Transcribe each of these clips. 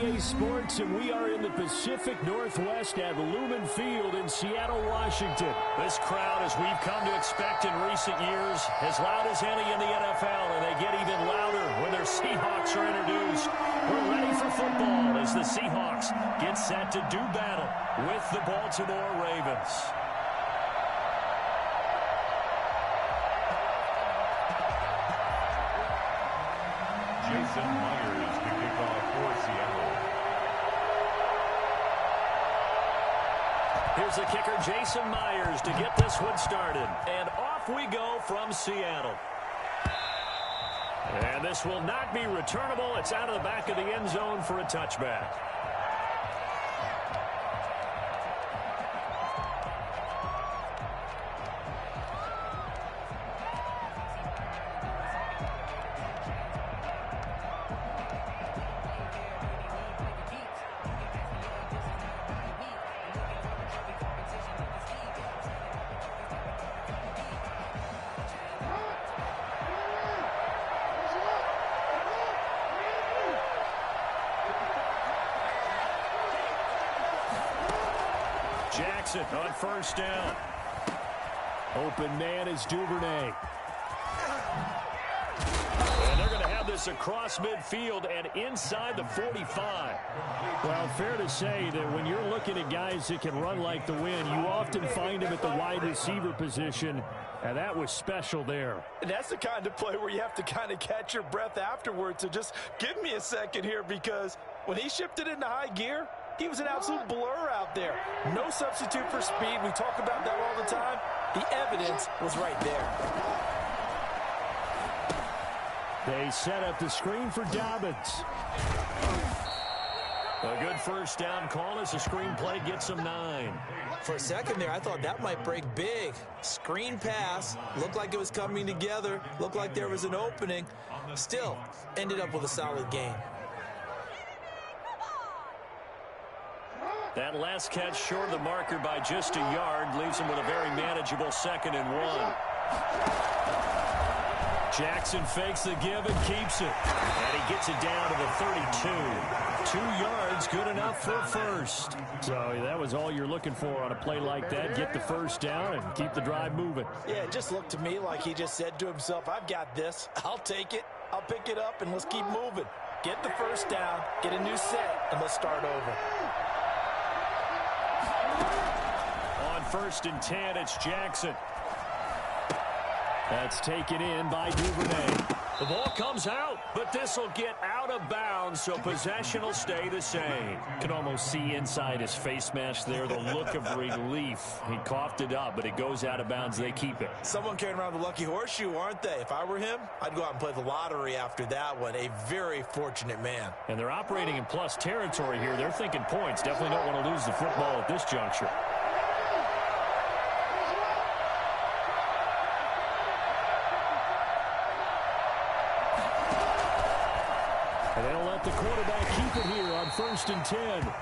EA Sports, and we are in the Pacific Northwest at Lumen Field in Seattle, Washington. This crowd, as we've come to expect in recent years, as loud as any in the NFL, and they get even louder when their Seahawks are introduced. We're ready for football as the Seahawks get set to do battle with the Baltimore Ravens. Jason Myers to kick off for Seattle. Here's the kicker, Jason Myers, to get this one started. And off we go from Seattle. And this will not be returnable. It's out of the back of the end zone for a touchback. Jackson on first down. Open man is Duvernay. And they're going to have this across midfield and inside the 45. Well, fair to say that when you're looking at guys that can run like the wind, you often find them at the wide receiver position, and that was special there. And that's the kind of play where you have to kind of catch your breath afterwards. So just give me a second here, because when he shifted into high gear, he was an absolute blur out there. No substitute for speed. We talk about that all the time. The evidence was right there. They set up the screen for Dobbins. A good first down call as the screen play gets him 9. For a second there, I thought that might break big. Screen pass. Looked like it was coming together. Looked like there was an opening. Still, ended up with a solid game. That last catch short of the marker by just a yard leaves him with a very manageable 2nd and 1. Jackson fakes the give and keeps it. And he gets it down to the 32. 2 yards, good enough for a first. So that was all you're looking for on a play like that. Get the first down and keep the drive moving. Yeah, it just looked to me like he just said to himself, I've got this. I'll take it. I'll pick it up, and let's keep moving. Get the first down, get a new set, and let's start over. On 1st and 10, it's Jackson. That's taken in by Duvernay. The ball comes out, but this will get out of bounds, so possession will stay the same. Can almost see inside his face mask there the look of relief. He coughed it up, but it goes out of bounds. They keep it. Someone carrying around the lucky horseshoe, aren't they? If I were him, I'd go out and play the lottery after that one. A very fortunate man. And they're operating in plus territory here. They're thinking points. Definitely don't want to lose the football at this juncture. And they'll let the quarterback keep it here on 1st and 10.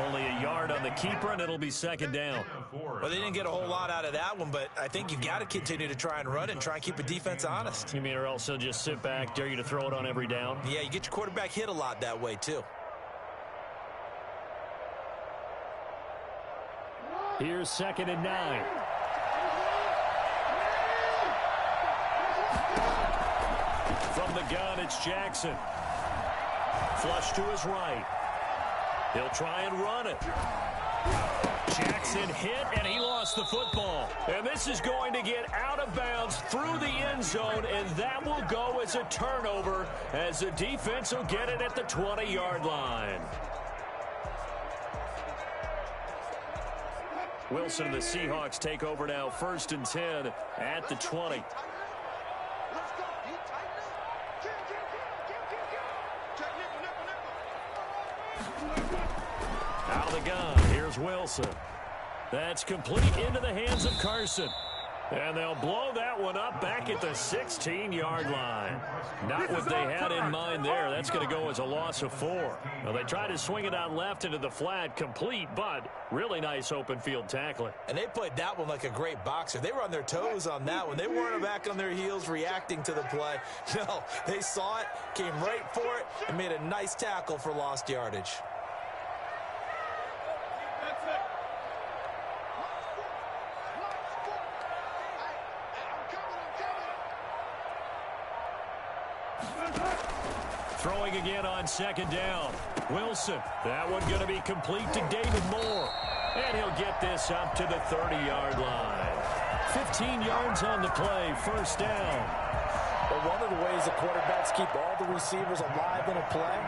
Only a yard on the keeper, and it'll be 2nd down. Well, they didn't get a whole lot out of that one, but I think you've got to continue to try and run and try and keep the defense honest. You mean or else they'll just sit back, dare you to throw it on every down? Yeah, you get your quarterback hit a lot that way, too. Here's 2nd and 9. From the gun, it's Jackson. Flush to his right. He'll try and run it. Jackson hit, and he lost the football. And this is going to get out of bounds through the end zone, and that will go as a turnover as the defense will get it at the 20-yard line. Wilson and the Seahawks take over now, 1st and 10 at the 20. Out of the gun, here's Wilson. That's complete into the hands of Carson. And they'll blow that one up back at the 16-yard line. Not what they had in mind there. That's going to go as a loss of 4. Well, they tried to swing it out left into the flat, complete, but really nice open field tackling. And they played that one like a great boxer. They were on their toes on that one. They weren't back on their heels reacting to the play. No, they saw it, came right for it, and made a nice tackle for lost yardage. Throwing again on second down. Wilson. That one going to be complete to David Moore. And he'll get this up to the 30-yard line. 15 yards on the play. First down. Well, one of the ways the quarterbacks keep all the receivers alive in a play,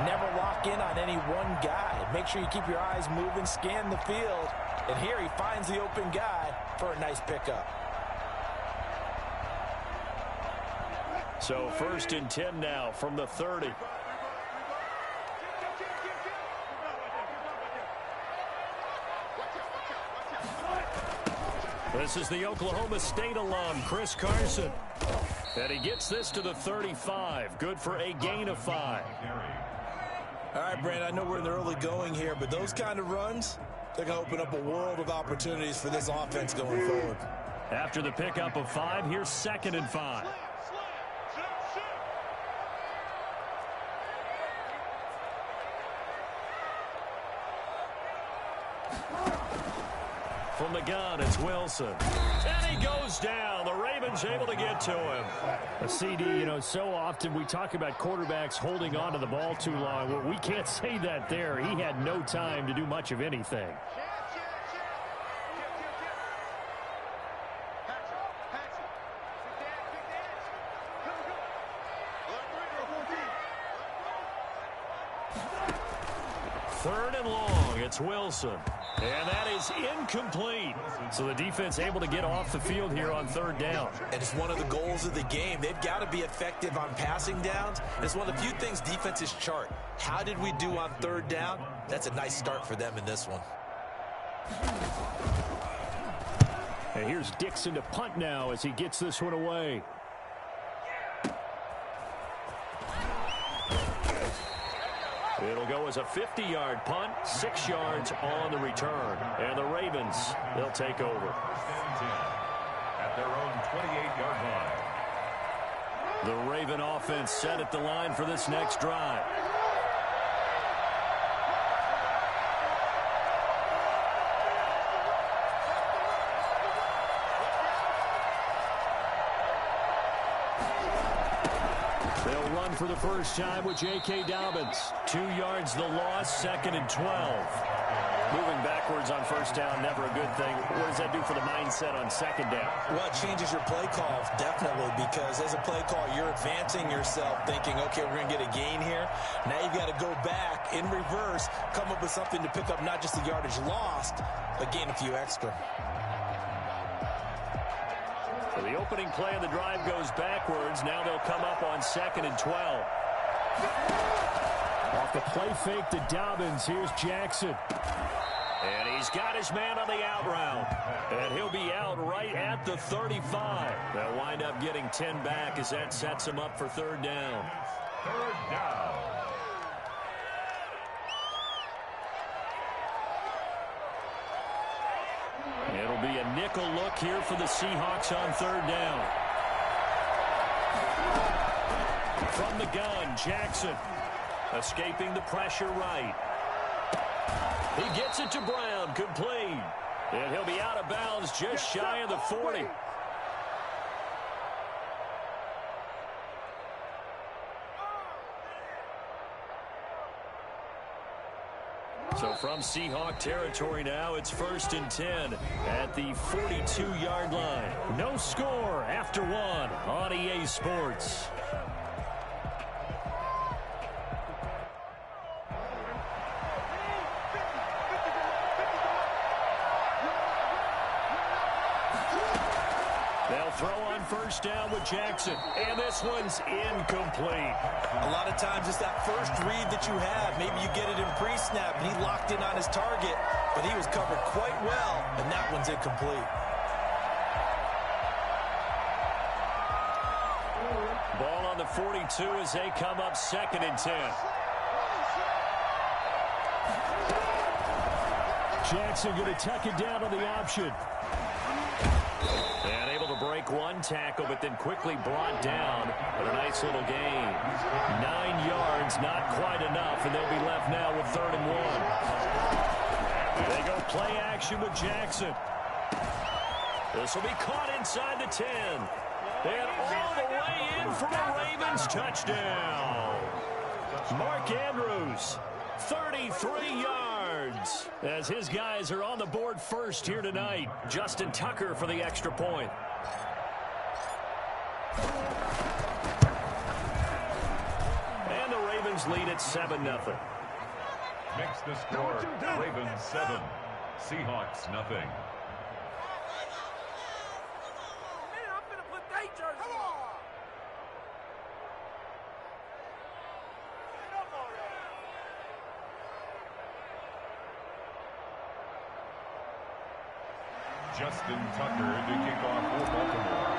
never lock in on any one guy. Make sure you keep your eyes moving, scan the field. And here he finds the open guy for a nice pickup. So first and 10 now from the 30. This is the Oklahoma State alum, Chris Carson. And he gets this to the 35. Good for a gain of 5. All right, Brandon, I know we're in the early going here, but those kind of runs, they're going to open up a world of opportunities for this offense going forward. After the pickup of 5, here's second and 5. From the gun, it's Wilson. And he goes down. The Ravens able to get to him. A CD, you know, so often we talk about quarterbacks holding on to the ball too long. Well, we can't say that there. He had no time to do much of anything. Third and long, it's Wilson. And that is incomplete. So the defense able to get off the field here on third down. And it's one of the goals of the game. They've got to be effective on passing downs. It's one of the few things defenses chart. How did we do on third down? That's a nice start for them in this one. And here's Dixon to punt now as he gets this one away. It'll go as a 50-yard punt, 6 yards on the return. And the Ravens, they'll take over. At their own 28-yard line. The Raven offense set at the line for this next drive. For the first time with J.K. Dobbins. 2 yards the loss, second and 12. Moving backwards on first down, never a good thing. What does that do for the mindset on second down? Well, it changes your play call, definitely, because as a play call, you're advancing yourself, thinking, okay, we're going to get a gain here. Now you've got to go back in reverse, come up with something to pick up not just the yardage lost, but gain a few extra. So the opening play of the drive goes backwards. Now they'll come up on second and 12. Off the play fake to Dobbins. Here's Jackson. And he's got his man on the out route. And he'll be out right at the 35. They'll wind up getting 10 back as that sets him up for third down. Third down. It'll be a nickel look here for the Seahawks on third down. From the gun, Jackson. Escaping the pressure right. He gets it to Brown, complete. And he'll be out of bounds just shy of the 40. So from Seahawk territory now, it's first and 10 at the 42-yard line. No score after one on EA Sports. They'll throw on first down with Jackson, and this one's incomplete. A lot of times it's that first read that you have. Maybe you get it in pre-snap, and he locked in on his target, but he was covered quite well, and that one's incomplete. 42 as they come up 2nd and 10. Jackson going to tuck it down on the option. And able to break one tackle, but then quickly brought down with a nice little gain. 9 yards, not quite enough, and they'll be left now with 3rd and 1. They go play action with Jackson. This will be caught inside the 10. And all the way in for a Ravens touchdown. Mark Andrews, 33 yards, as his guys are on the board first here tonight. Justin Tucker for the extra point. And the Ravens lead at 7-0. Makes the score Ravens 7, Seahawks nothing. Justin Tucker to kick off for Baltimore.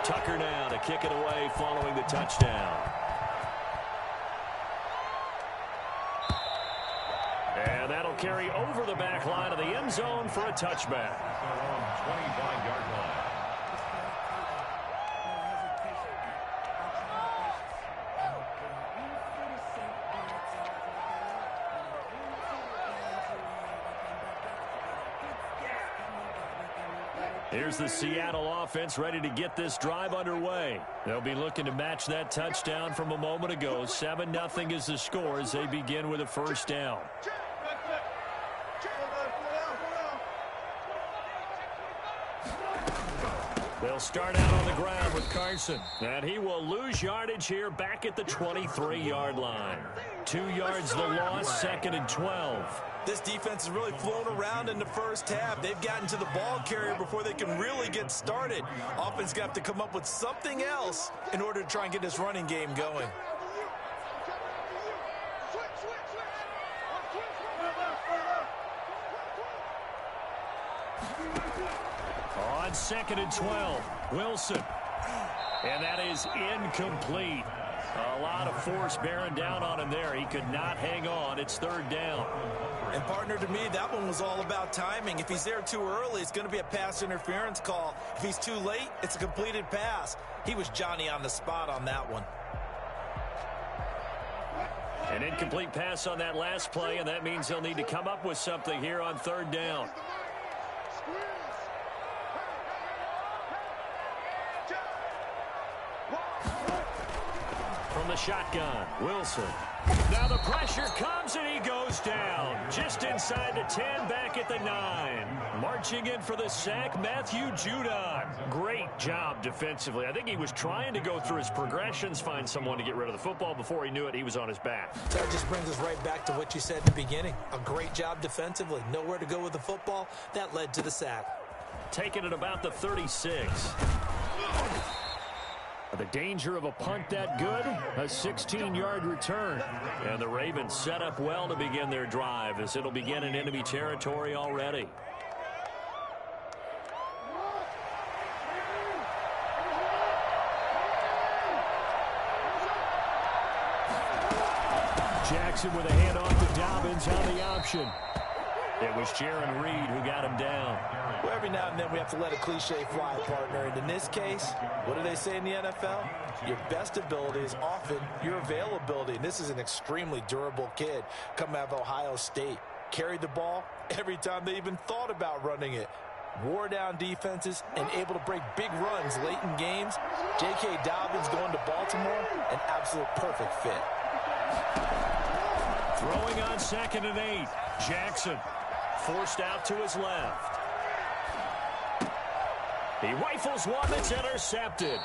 Tucker now to kick it away following the touchdown. And that'll carry over the back line of the end zone for a touchback. 25-yard line. Here's the Seattle offense ready to get this drive underway. They'll be looking to match that touchdown from a moment ago. 7-0 is the score as they begin with a first down. They'll start out on the ground with Carson. And he will lose yardage here back at the 23-yard line. 2 yards the loss, 2nd and 12. This defense is really flown around in the first half. They've gotten to the ball carrier before they can really get started. Offense got to come up with something else in order to try and get this running game going. On 2nd and 12, Wilson. And that is incomplete. A lot of force bearing down on him there. He could not hang on. It's 3rd down. And, partner, to me, that one was all about timing. If he's there too early, it's going to be a pass interference call. If he's too late, it's a completed pass. He was Johnny on the spot on that one. An incomplete pass on that last play, and that means they'll need to come up with something here on 3rd down. From the shotgun, Wilson. Now the pressure comes and he goes down. Just inside the 10, back at the 9. Marching in for the sack, Matthew Judon. Great job defensively. I think he was trying to go through his progressions, find someone to get rid of the football. Before he knew it, he was on his back. That just brings us right back to what you said at the beginning. A great job defensively. Nowhere to go with the football. That led to the sack. Taking it about the 36. The danger of a punt that good, a 16-yard return. And the Ravens set up well to begin their drive as it'll begin in enemy territory already. Jackson with a handoff to Dobbins on the option. It was Jaron Reed who got him down. Well, every now and then we have to let a cliche fly, partner. And in this case, what do they say in the NFL? Your best ability is often your availability. And this is an extremely durable kid coming out of Ohio State. Carried the ball every time they even thought about running it. Wore down defenses and able to break big runs late in games. J.K. Dobbins going to Baltimore, an absolute perfect fit. Throwing on 2nd and 8. Jackson forced out to his left. He rifles one that's intercepted.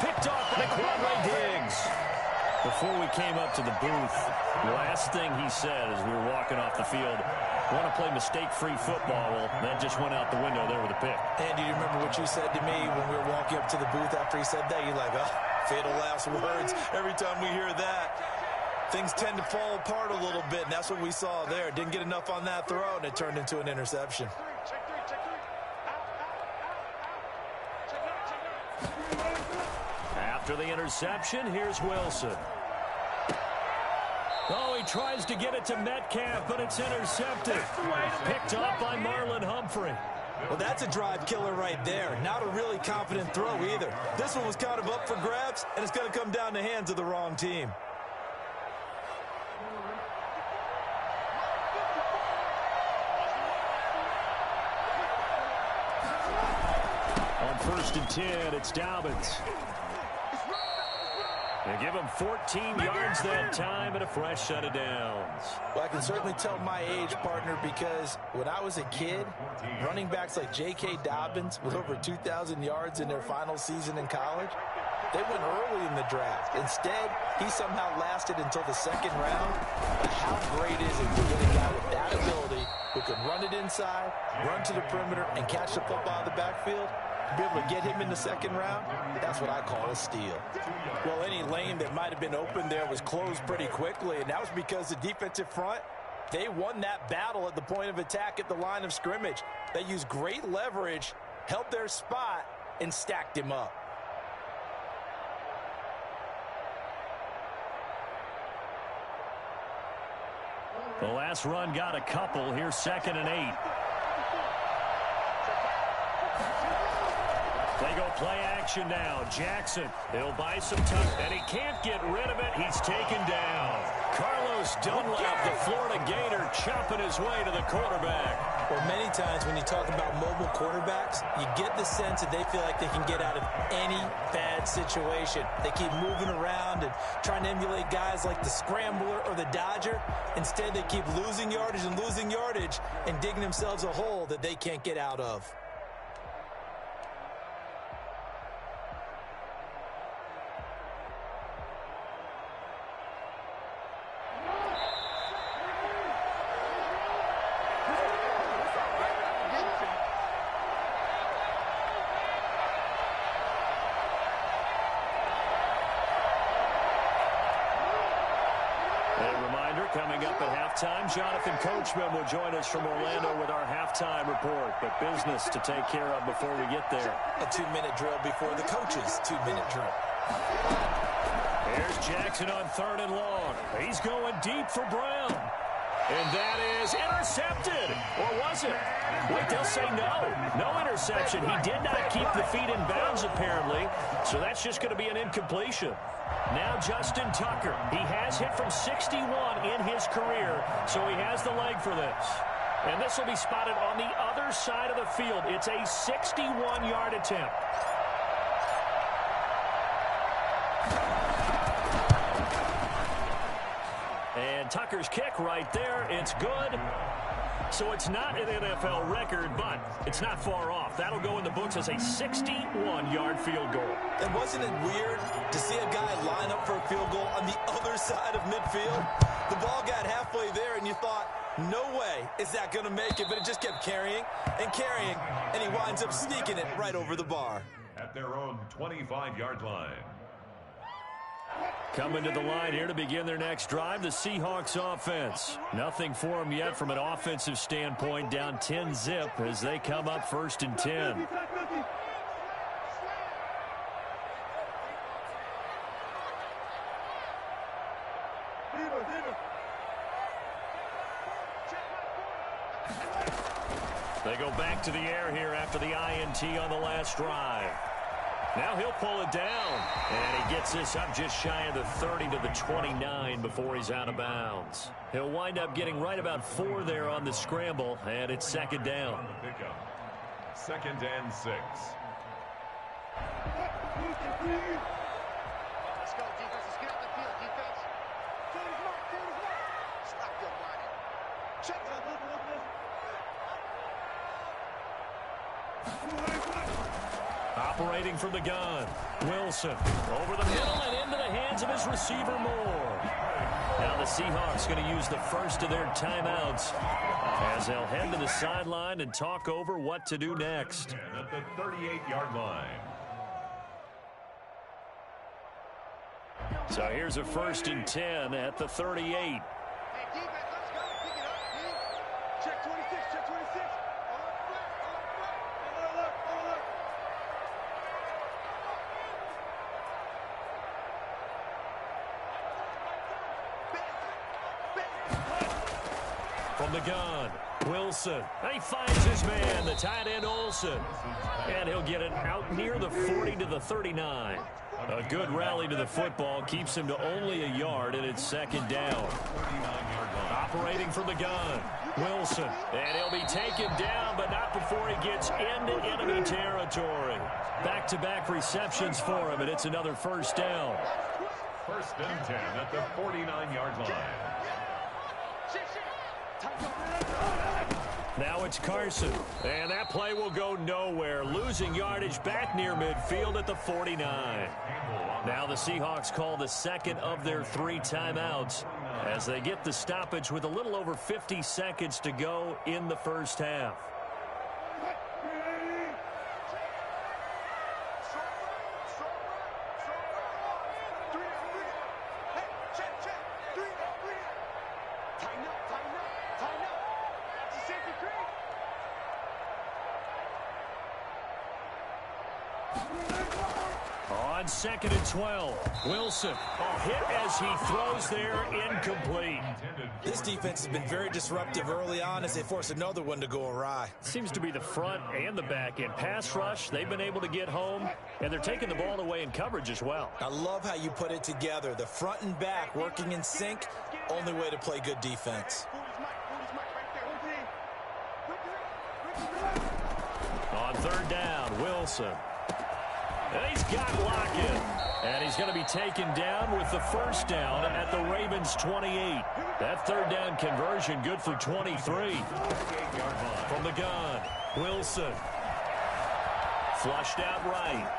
Picked off by Quadray Diggs. Before we came up to the booth, the last thing he said as we were walking off the field, want to play mistake-free football. Well, that just went out the window there with a pick. And do you remember what you said to me when we were walking up to the booth after he said that? You're like, oh, fatal last words. Every time we hear that, things tend to fall apart a little bit, and that's what we saw there. Didn't get enough on that throw, and it turned into an interception. After the interception, here's Wilson. Oh, he tries to get it to Metcalf, but it's intercepted. Picked off by Marlon Humphrey. Well, that's a drive killer right there. Not a really confident throw either. This one was kind of up for grabs, and it's going to come down the hands of the wrong team. On 1st and 10, it's Dobbins. They give him 14 yards that time and a fresh set of downs. Well, I can certainly tell my age, partner, because when I was a kid, running backs like J.K. Dobbins with over 2,000 yards in their final season in college, they went early in the draft. Instead, he somehow lasted until the 2nd round. But how great is it to get a guy with that ability who can run it inside, run to the perimeter, and catch the football out of the backfield? To be able to get him in the 2nd round, that's what I call a steal. Well, any lane that might have been open there was closed pretty quickly, and that was because the defensive front, they won that battle at the point of attack at the line of scrimmage. They used great leverage, held their spot, and stacked him up. The last run got a couple. Here's 2nd and 8. They go play action now. Jackson, he'll buy some time, and he can't get rid of it. He's taken down. Carlos Dunlap, the Florida Gator, chopping his way to the quarterback. Well, many times when you talk about mobile quarterbacks, you get the sense that they feel like they can get out of any bad situation. They keep moving around and trying to emulate guys like the Scrambler or the Dodger. Instead, they keep losing yardage and digging themselves a hole that they can't get out of. Coming up at halftime, Jonathan Coachman will join us from Orlando with our halftime report. But business to take care of before we get there. A 2-minute drill before the coach's 2-minute drill. Here's Jackson on 3rd and long. He's going deep for Brown. And that is intercepted. Or was it? Wait, they'll say no. No interception. He did not keep the feet in bounds, apparently. So that's just going to be an incompletion. Now Justin Tucker. He has hit from 61 in his career, so he has the leg for this. And this will be spotted on the other side of the field. It's a 61-yard attempt. And Tucker's kick right there. It's good. So it's not an NFL record, but it's not far off. That'll go in the books as a 61-yard field goal. And wasn't it weird to see a guy line up for a field goal on the other side of midfield? The ball got halfway there, and you thought, no way is that going to make it, but it just kept carrying, and he winds up sneaking it right over the bar. At their own 25-yard line. Coming to the line here to begin their next drive, the Seahawks offense. Nothing for them yet from an offensive standpoint, down 10-zip as they come up 1st and 10. They go back to the air here after the INT on the last drive. Now he'll pull it down, and he gets this up just shy of the 30 to the 29 before he's out of bounds. He'll wind up getting right about 4 there on the scramble, and it's 2nd down. 2nd and 6. Let's go, defense. Let's get out the field, defense. Stop your body. Check Operating from the gun, Wilson over the middle and into the hands of his receiver Moore. Now the Seahawks going to use the first of their timeouts as they'll head to the sideline and talk over what to do next. At the 38-yard line. So here's a 1st and 10 at the 38. Hey, defense, let's go. Pick it up, D. Check 26, check 26. From the gun, Wilson. He finds his man, the tight end Olsen. And he'll get it out near the 40 to the 39. A good rally to the football keeps him to only a yard, and it's second down. Operating from the gun, Wilson. And he'll be taken down, but not before he gets into enemy territory. Back-to-back receptions for him, and it's another first down. First and 10 at the 49-yard line. Now it's Carson, and that play will go nowhere, losing yardage back near midfield at the 49. Now the Seahawks call the second of their 3 timeouts as they get the stoppage with a little over 50 seconds to go in the first half. On second and 12, Wilson. A hit as he throws there, incomplete. This defense has been very disruptive early on as they force another one to go awry. Seems to be the front and the back end. Pass rush, they've been able to get home, and they're taking the ball away in coverage as well. I love how you put it together. The front and back working in sync, only way to play good defense. On third down, Wilson. And he's got Lockett. And he's going to be taken down with the first down at the Ravens' 28. That third down conversion good for 23. From the gun, Wilson. Flushed out right.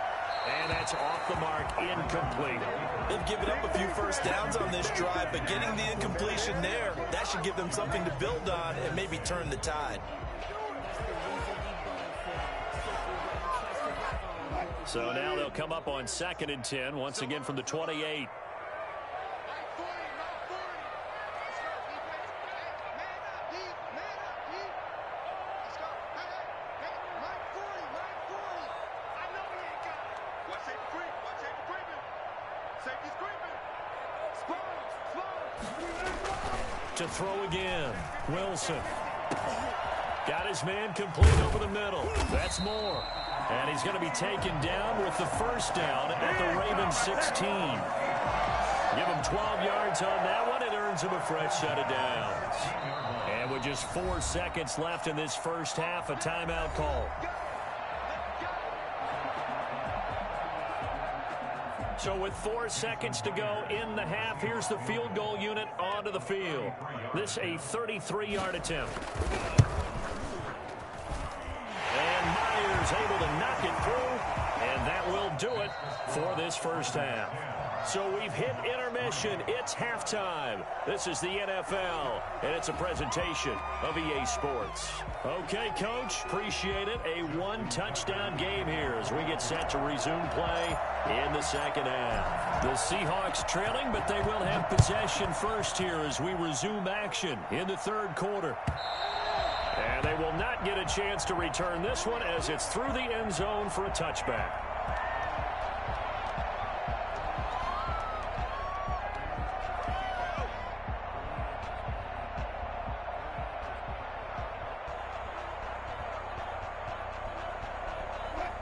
And that's off the mark, incomplete. They've given up a few first downs on this drive, but getting the incompletion there, that should give them something to build on and maybe turn the tide. So now they'll come up on second and 10, once again from the 28. To throw again, Wilson. Got his man complete over the middle. That's more. And he's going to be taken down with the first down at the Ravens' 16. Give him 12 yards on that one. It earns him a fresh set of downs. And with just 4 seconds left in this first half, a timeout call. So with 4 seconds to go in the half, here's the field goal unit onto the field. This a 33-yard attempt. Able to knock it through, and that will do it for this first half. So we've hit intermission. It's halftime. This is the NFL, and it's a presentation of EA Sports. Okay, Coach, appreciate it. A 1-touchdown game here as we get set to resume play in the second half. The Seahawks trailing, but they will have possession first here as we resume action in the third quarter. And they will not get a chance to return this one as it's through the end zone for a touchback.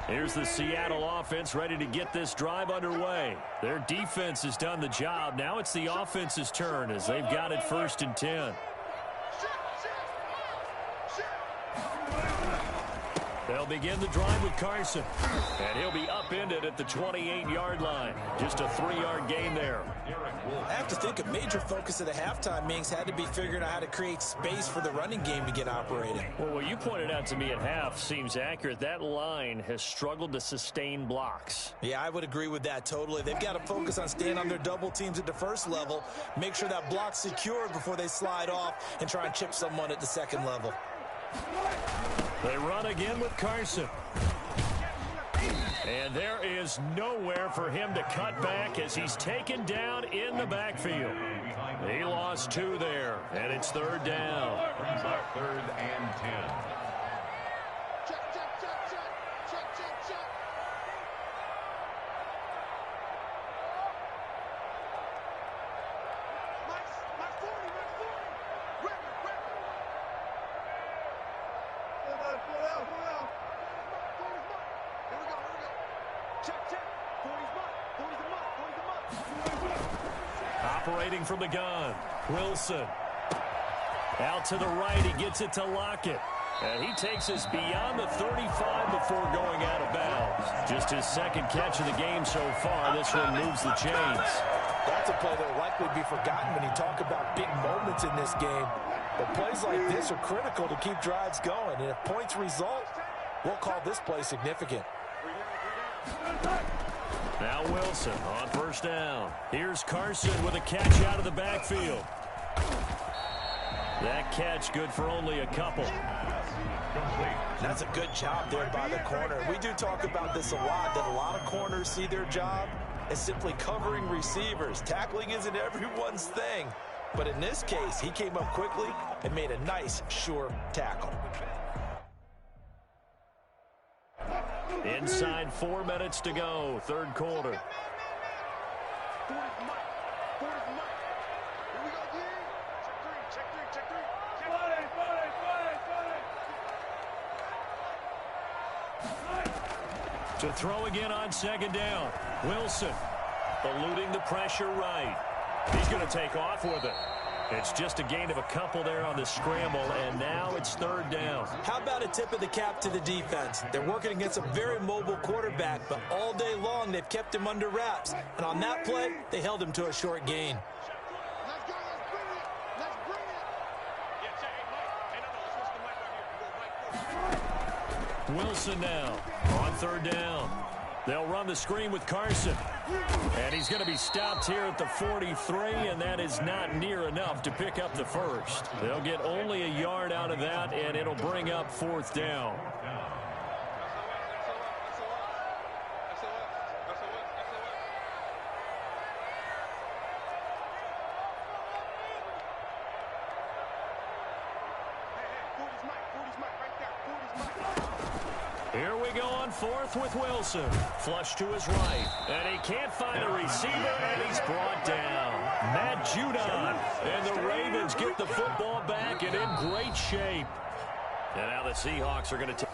Here's the Seattle offense ready to get this drive underway. Their defense has done the job. Now it's the offense's turn as they've got it first and 10. They'll begin the drive with Carson. And he'll be upended at the 28-yard line. Just a 3-yard gain there. I have to think a major focus of the halftime meetings had to be figuring out how to create space for the running game to get operating. Well, what you pointed out to me at half seems accurate. That line has struggled to sustain blocks. Yeah, I would agree with that totally. They've got to focus on staying on their double teams at the first level, make sure that block's secured before they slide off and try and chip someone at the second level. They run again with Carson. And there is nowhere for him to cut back as he's taken down in the backfield. He lost 2 there, and it's third down. Third and 10. Operating from the gun, Wilson. Out to the right, he gets it to Lockett. And he takes us beyond the 35 before going out of bounds. Just his second catch of the game so far. This one moves the chains. That's a play that will likely be forgotten when you talk about big moments in this game. But plays like this are critical to keep drives going. And if points result, we'll call this play significant. Now Wilson on first down. Here's Carson with a catch out of the backfield. That catch good for only a couple. That's a good job there by the corner. We do talk about this a lot, that a lot of corners see their job as simply covering receivers. Tackling isn't everyone's thing. But in this case, he came up quickly and made a nice, sure tackle. Inside 4 minutes to go, third quarter. To throw again on second down. Wilson eluding the pressure right. He's going to take off with it. It's just a gain of a couple there on the scramble, and now it's third down. How about a tip of the cap to the defense? They're working against a very mobile quarterback, but all day long they've kept him under wraps. And on that play, they held him to a short gain. Let's go. Let's bring it. Wilson now on third down. They'll run the screen with Carson. And he's going to be stopped here at the 43, and that is not near enough to pick up the first. They'll get only a yard out of that, and it'll bring up fourth down. Here we go on fourth with Wilson. Flush to his right. And he can't find a receiver, and he's brought down. Matt Judon. And the Ravens get the football back and in great shape. And now the Seahawks are going to take.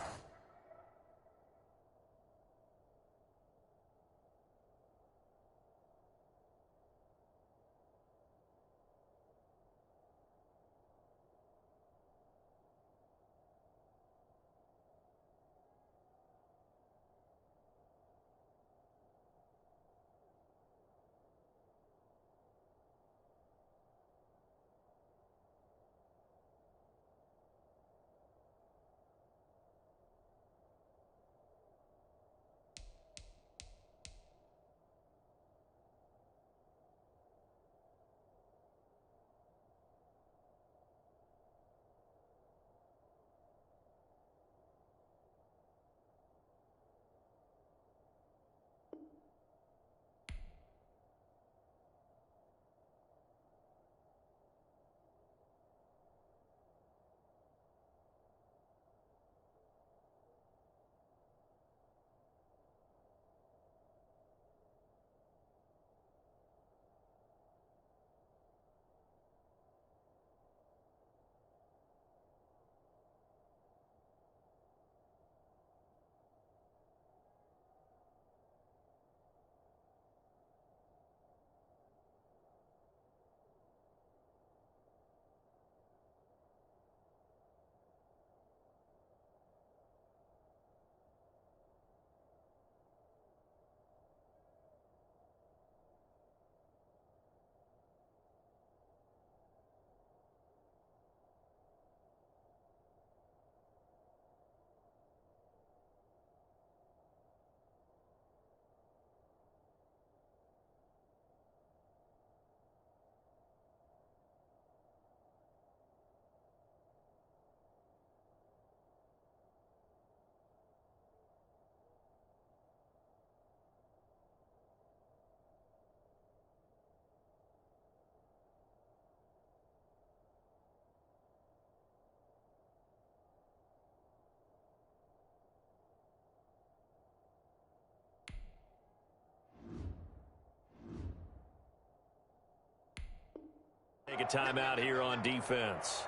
Take a timeout here on defense.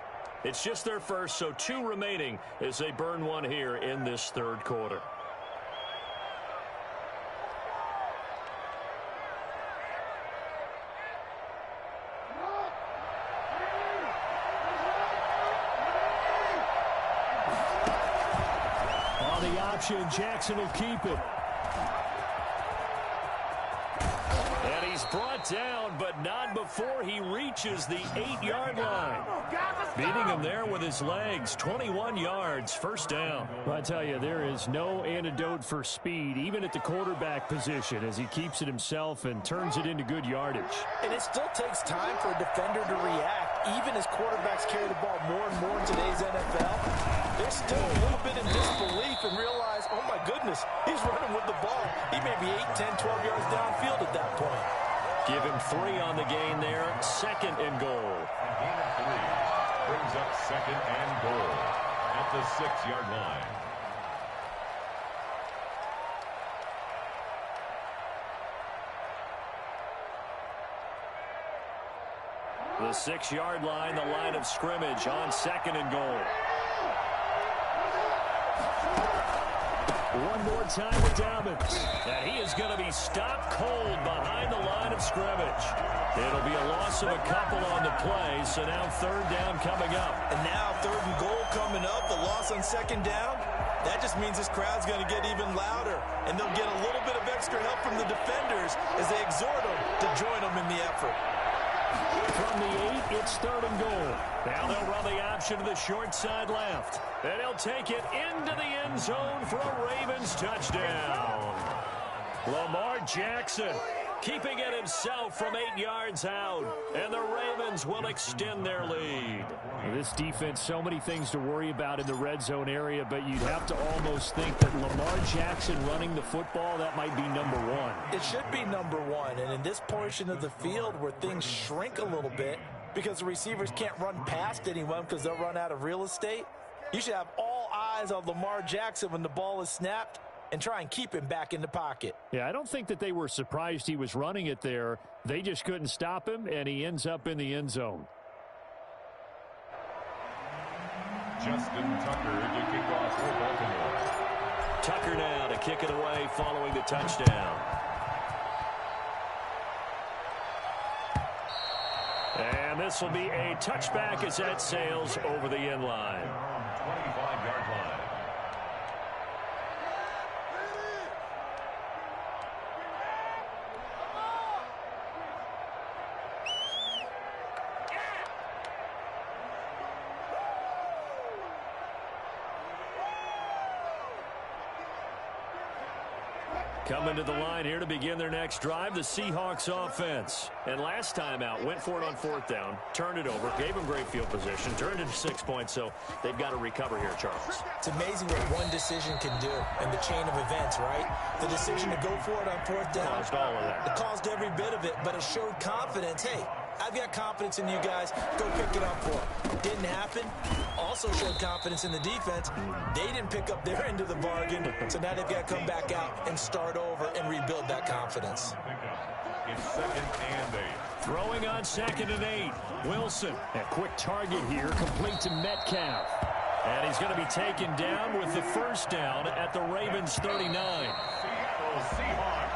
It's just their first, so 2 remaining as they burn one here in this third quarter. Now the option, Jackson will keep it. And he's brought down, but not before he reaches the 8-yard line. Beating him there with his legs, 21 yards, first down. Well, I tell you, there is no antidote for speed, even at the quarterback position, as he keeps it himself and turns it into good yardage. And it still takes time for a defender to react, even as quarterbacks carry the ball more and more in today's NFL. They're still a little bit in disbelief and realize, oh my goodness, he's running with the ball. He may be 8, 10, 12 yards downfield at that point. Give him 3 on the gain there, second and goal. Gain of 3 brings up second and goal at the 6-yard line. The 6-yard line, the line of scrimmage on second and goal. One more time with Dobbins. And he is going to be stopped cold behind the line of scrimmage. It'll be a loss of a couple on the play, so now third down coming up. And now third and goal coming up, the loss on second down. That just means this crowd's going to get even louder, and they'll get a little bit of extra help from the defenders as they exhort them to join them in the effort. From the 8, it's third and goal. Now they'll run the option to the short side left. And he'll take it into the end zone for a Ravens touchdown. Lamar Jackson keeping it himself from 8 yards out. And the Ravens will extend their lead. This defense, so many things to worry about in the red zone area, but you'd have to almost think that Lamar Jackson running the football, that might be number 1. It should be number 1, and in this portion of the field where things shrink a little bit because the receivers can't run past anyone because they'll run out of real estate, you should have all eyes on Lamar Jackson when the ball is snapped and try and keep him back in the pocket. Yeah, I don't think that they were surprised he was running it there. They just couldn't stop him, and he ends up in the end zone. Justin Tucker to kick off for Baltimore. Tucker now to kick it away following the touchdown. And this will be a touchback as that sails over the end line. 25-yard line. Coming to the line here to begin their next drive, the Seahawks offense. And last time out, went for it on fourth down, turned it over, gave them great field position, turned it to 6 points, so they've got to recover here, Charles. It's amazing what one decision can do in the chain of events, right? The decision to go for it on fourth down. Caused all of that. It caused every bit of it, but it showed confidence. Hey, I've got confidence in you guys. Go pick it up for it. Didn't happen. Also showed confidence in the defense. They didn't pick up their end of the bargain, so now they've got to come back out and start over and rebuild that confidence. It's second and 8. Throwing on second and 8. Wilson, a quick target here, complete to Metcalf. And he's going to be taken down with the first down at the Ravens 39.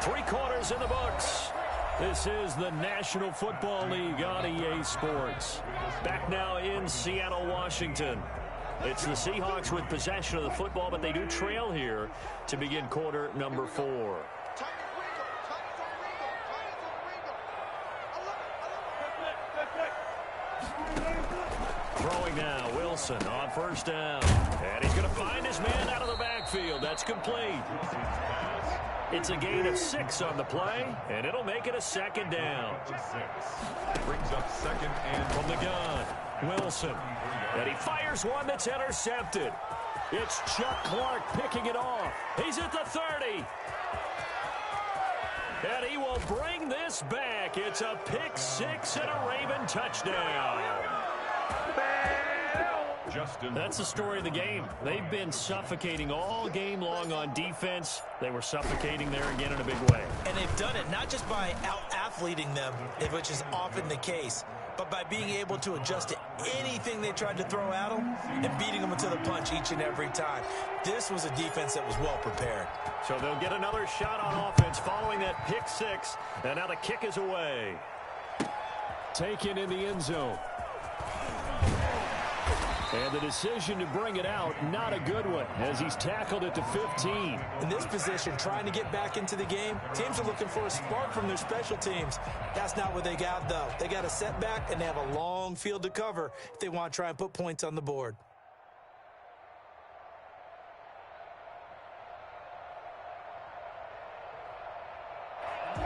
Three quarters in the books. This is the National Football League on EA Sports. Back now in Seattle, Washington. It's the Seahawks with possession of the football, but they do trail here to begin quarter number 4. Throwing now, Wilson on first down. And he's going to find his man out of the backfield. That's complete. It's a gain of 6 on the play, and it'll make it a second down. 6 brings up second and from the gun, Wilson. And he fires one that's intercepted. It's Chuck Clark picking it off. He's at the 30. And he will bring this back. It's a pick 6 and a Raven touchdown. That's the story of the game. They've been suffocating all game long on defense. They were suffocating there again in a big way. And they've done it not just by out-athleting them, which is often the case, but by being able to adjust to anything they tried to throw at them and beating them to the punch each and every time. This was a defense that was well prepared. So they'll get another shot on offense following that pick 6. And now the kick is away. Taken in the end zone. And the decision to bring it out, not a good one, as he's tackled it to 15. In this position, trying to get back into the game, teams are looking for a spark from their special teams. That's not what they got, though. They got a setback, and they have a long field to cover if they want to try and put points on the board.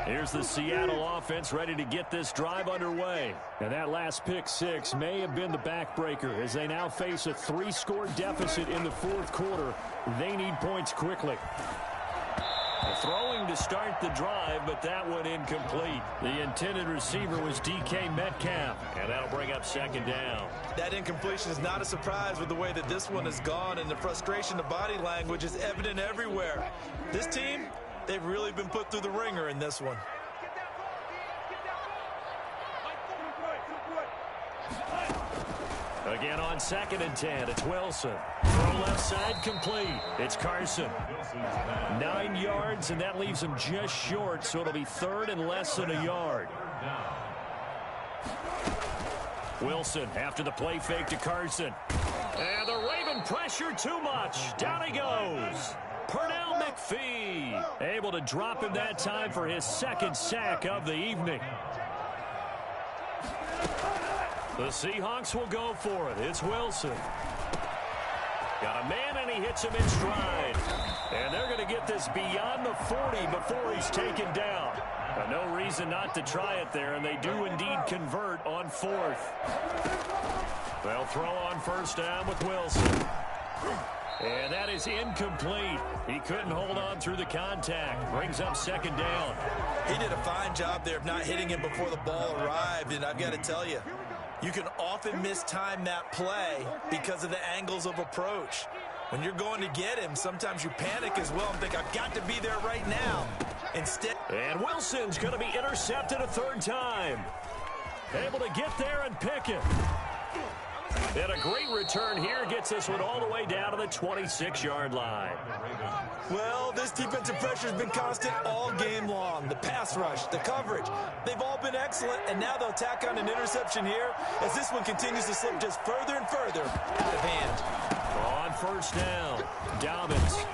Here's the Seattle offense ready to get this drive underway. And that last pick six may have been the backbreaker as they now face a 3-score deficit in the fourth quarter. They need points quickly. Throwing to start the drive, but that one incomplete. The intended receiver was DK Metcalf, and that'll bring up second down. That incompletion is not a surprise with the way that this one has gone, and the frustration of body language is evident everywhere. This team, they've really been put through the ringer in this one. Again on 2nd and 10, it's Wilson. Throw left side complete. It's Carson. 9 yards, and that leaves him just short, so it'll be 3rd and less than a yard. Wilson after the play fake to Carson. And the Raven pressure too much. Down he goes. Pernell McPhee able to drop him that time for his 2nd sack of the evening. The Seahawks will go for it. It's Wilson. Got a man, and he hits him in stride. And they're going to get this beyond the 40 before he's taken down. No reason not to try it there, and they do indeed convert on 4th. They'll throw on 1st down with Wilson. And that is incomplete. He couldn't hold on through the contact. Brings up 2nd down. He did a fine job there of not hitting him before the ball arrived, and I've got to tell you, you can often mistime that play because of the angles of approach. When you're going to get him, sometimes you panic as well and think, I've got to be there right now. Instead, and Wilson's going to be intercepted a 3rd time. Able to get there and pick it. And a great return here gets this one all the way down to the 26-yard line. Well, this defensive pressure has been constant all game long. The pass rush, the coverage, they've all been excellent, and now they'll tack on an interception here as this one continues to slip just further and further out of hand. On 1st down, Dobbins.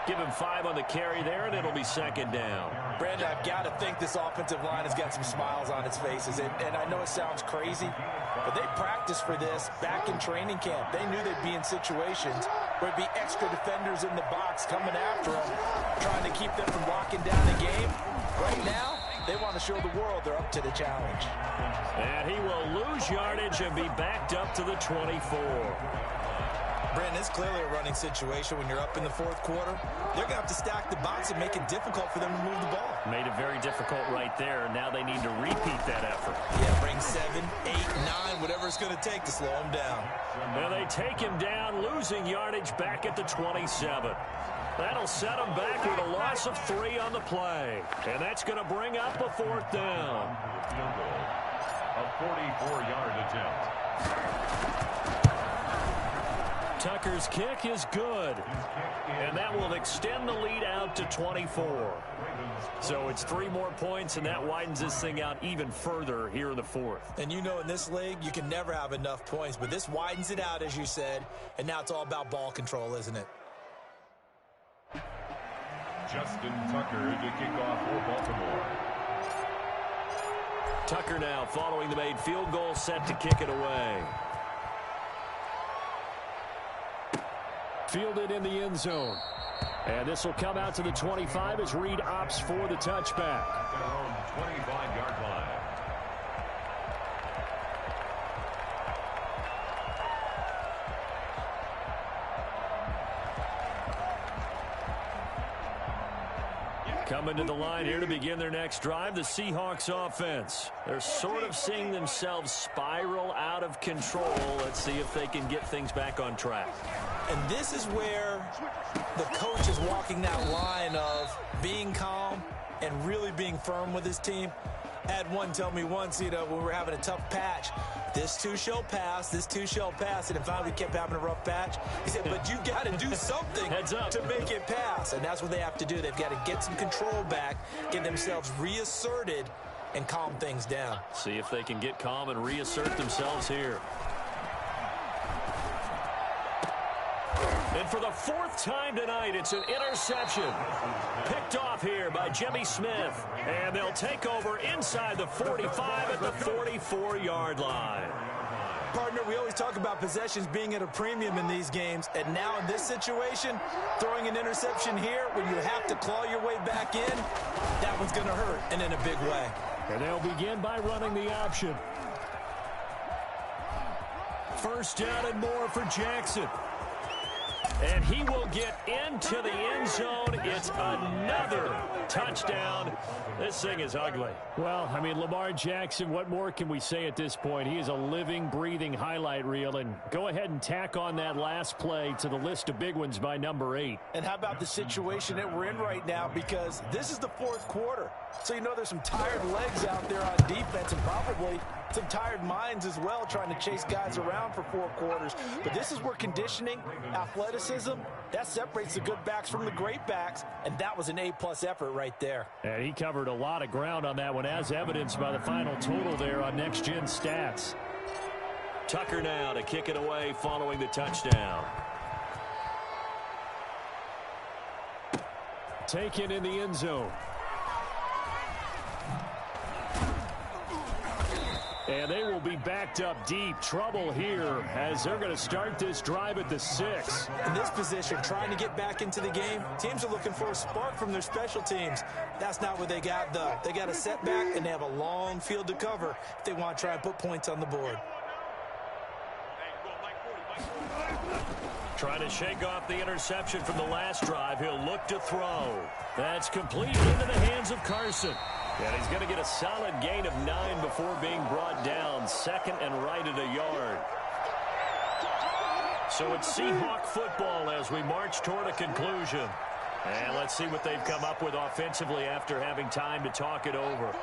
Give him 5 on the carry there, and it'll be 2nd down. Brandon, I've got to think this offensive line has got some smiles on its faces. And I know it sounds crazy, but they practiced for this back in training camp. They knew they'd be in situations where it'd be extra defenders in the box coming after them, trying to keep them from locking down the game. Right now, they want to show the world they're up to the challenge. And he will lose yardage and be backed up to the 24. Brandon, it's clearly a running situation when you're up in the 4th quarter. They're going to have to stack the box and make it difficult for them to move the ball. Made it very difficult right there. Now they need to repeat that effort. Yeah, bring 7, 8, 9, whatever it's going to take to slow him down. Now they take him down, losing yardage back at the 27. That'll set him back with a loss of 3 on the play. And that's going to bring up a 4th down. A 44-yard attempt. Tucker's kick is good. And that will extend the lead out to 24. So it's 3 more points, and that widens this thing out even further here in the 4th. And you know in this league, you can never have enough points, but this widens it out, as you said, and now it's all about ball control, isn't it? Justin Tucker to kick off for Baltimore. Tucker now following the made field goal, set to kick it away. Fielded in the end zone. And this will come out to the 25 as Reed opts for the touchback. At their own 25-yard line. Coming to the line here to begin their next drive, the Seahawks offense. They're sort of seeing themselves spiral out of control. Let's see if they can get things back on track. And this is where the coach is walking that line of being calm and really being firm with his team. I had one tell me once, when we were having a tough patch, this too shall pass, this too shall pass. And finally we kept having a rough patch. He said, but you got to do something to make it pass. And that's what they have to do. They've got to get some control back, get themselves reasserted, and calm things down. See if they can get calm and reassert themselves here. And for the fourth time tonight, it's an interception. Picked off here by Jimmy Smith. And they'll take over inside the 45 at the 44-yard line. Partner, we always talk about possessions being at a premium in these games. And now in this situation, throwing an interception here when you have to claw your way back in, that one's going to hurt, and in a big way. And they'll begin by running the option. First down and more for Jackson. And he will get into the end zone. It's another touchdown. This thing is ugly. Well, I mean, Lamar Jackson, what more can we say at this point? He is a living, breathing highlight reel. And go ahead and tack on that last play to the list of big ones by number 8. And how about the situation that we're in right now? Because this is the fourth quarter. So you know there's some tired legs out there on defense and probably some tired minds as well trying to chase guys around for 4 quarters. But this is where conditioning, athleticism, that separates the good backs from the great backs. And that was an A-plus effort right there. And he covered a lot of ground on that one, as evidenced by the final total there on Next Gen Stats. Tucker now to kick it away following the touchdown. Taken in the end zone. And they will be backed up deep. Trouble here as they're going to start this drive at the 6. In this position, trying to get back into the game, teams are looking for a spark from their special teams. That's not what they got, though. They got a setback, and they have a long field to cover if they want to try and put points on the board. Trying to shake off the interception from the last drive. He'll look to throw. That's complete into the hands of Carson. And he's going to get a solid gain of 9 before being brought down. Second and right at a yard. So it's Seahawk football as we march toward a conclusion. And let's see what they've come up with offensively after having time to talk it over.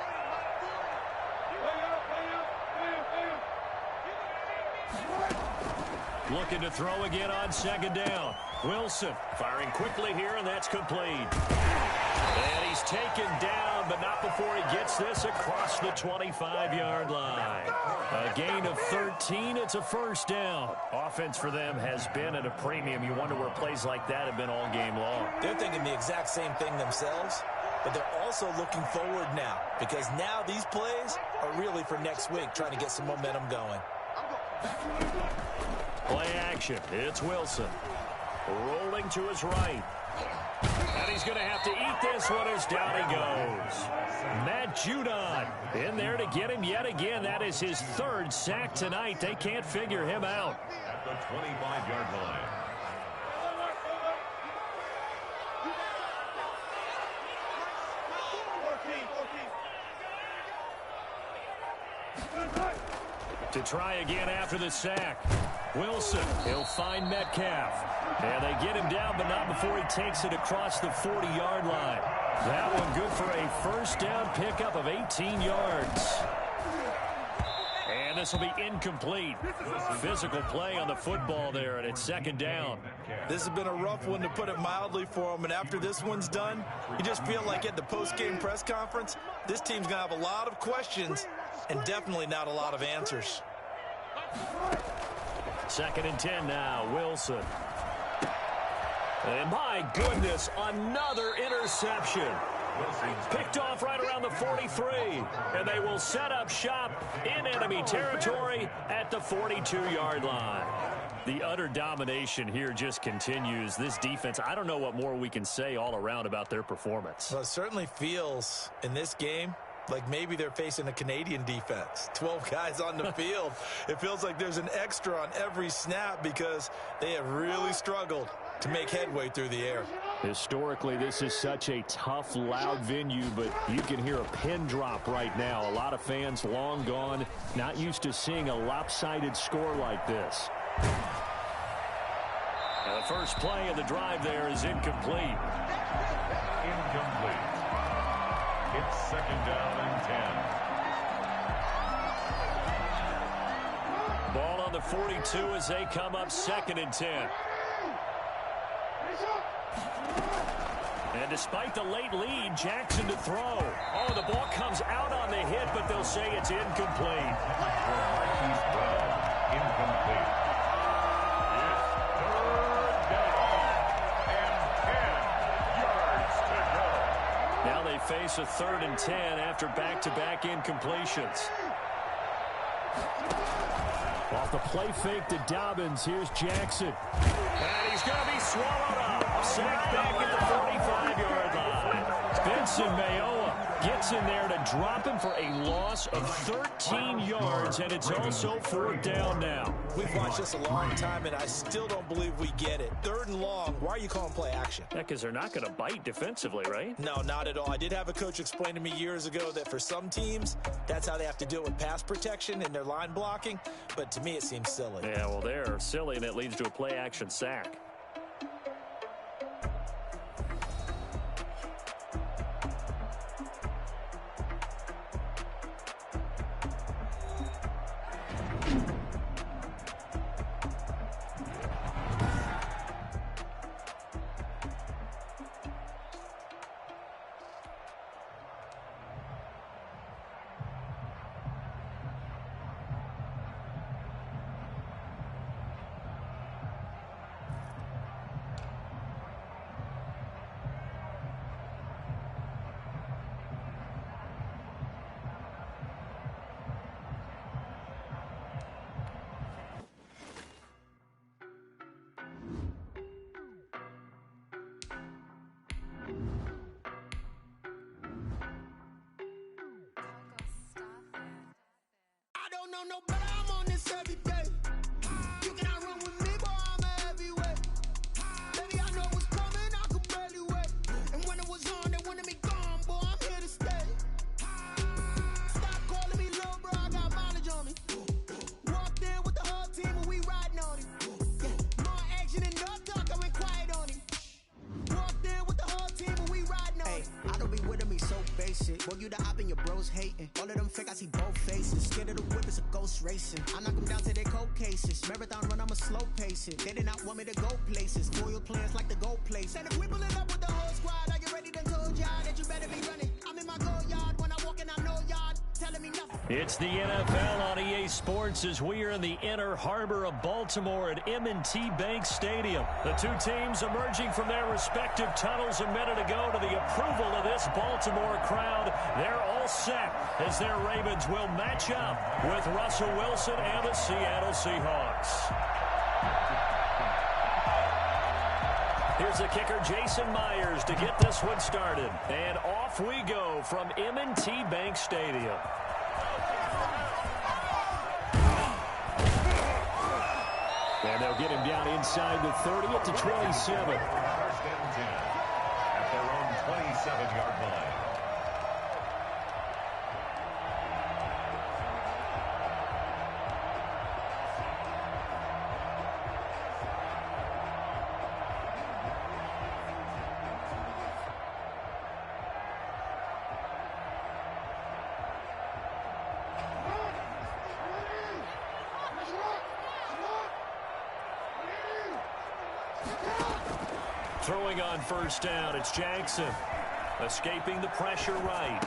Looking to throw again on second down. Wilson firing quickly here, and that's complete. And he's taken down, but not before he gets this across the 25-yard line. A gain of 13. It's a first down. Offense for them has been at a premium. You wonder where plays like that have been all game long. They're thinking the exact same thing themselves, but they're also looking forward now because now these plays are really for next week, trying to get some momentum going. Play action. It's Wilson. Rolling to his right. And he's going to have to eat this one as down he goes. Matt Judon in there to get him yet again. That is his 3rd sack tonight. They can't figure him out. At the 25-yard line. To try again after the sack. Wilson, he'll find Metcalf. And they get him down, but not before he takes it across the 40-yard line. That one good for a first down pickup of 18 yards. And this will be incomplete. Physical play on the football there, and it's second down. This has been a rough one, to put it mildly, for him. And after this one's done, you just feel like at the post-game press conference, this team's going to have a lot of questions and definitely not a lot of answers. Second and 10 now, Wilson. And my goodness, another interception. Picked off right around the 43. And they will set up shop in enemy territory at the 42-yard line. The utter domination here just continues. This defense, I don't know what more we can say all around about their performance. Well, it certainly feels in this game like maybe they're facing a Canadian defense. 12 guys on the field. It feels like there's an extra on every snap because they have really struggled to make headway through the air. Historically, this is such a tough, loud venue, but you can hear a pin drop right now. A lot of fans long gone, not used to seeing a lopsided score like this. Now the first play of the drive there is incomplete. Incomplete. It's second down and 10. Ball on the 42 as they come up second and 10. And despite the late lead, Jackson to throw. Oh, the ball comes out on the hit, but they'll say it's incomplete. Incomplete. It's third down. us a 3rd and 10 after back-to-back incompletions. Off the play fake to Dobbins, here's Jackson. And he's going to be swallowed up. Sacked back at the 45-yard line. Benson Mayowa gets in there to drop him for a loss of 13 yards, and it's also 4th down now. We've watched this a long time, and I still don't believe we get it. 3rd and long, why are you calling play action? Yeah, because they're not going to bite defensively, right? No, not at all. I did have a coach explain to me years ago that for some teams, that's how they have to deal with pass protection and their line blocking, but to me it seems silly. Yeah, well, they're silly, and it leads to a play action sack. No, but I'm on this every day. You cannot run with me, boy, I'm a heavyweight. Baby, I know what's coming, I could barely wait. And when it was on, they wanted me gone, boy, I'm here to stay. Stop calling me little bro, I got mileage on me. Walked in with the whole team and we riding on him. More action and no talk, I went quiet on him. Walked in with the whole team and we riding on him. I don't be with him, he's so basic. Boy, you the op and your bros hating. All of them fake, I see both faces. Scared of the whip, it's a ghost racing. I knock them down to their cold cases. Marathon run, I'ma slow pace it. They did not want me to go places. Loyal plans like the go place. And if we pulling up with the whole squad, are you ready to told y'all that you better be running? I'm in my go yard. When I walk in, I know y'all telling me nothing. It's the NFL on EA Sports as we are in the inner harbor of Baltimore at M&T Bank Stadium. The two teams emerging from their respective tunnels a minute ago to the approval of this Baltimore crowd. They're all set as their Ravens will match up with Russell Wilson and the Seattle Seahawks. Here's the kicker, Jason Myers, to get this one started. And off we go from M&T Bank Stadium. And they'll get him down inside the 30 at the 27. First and 10 at their own 27-yard line. Throwing on first down, it's Jackson. Escaping the pressure right.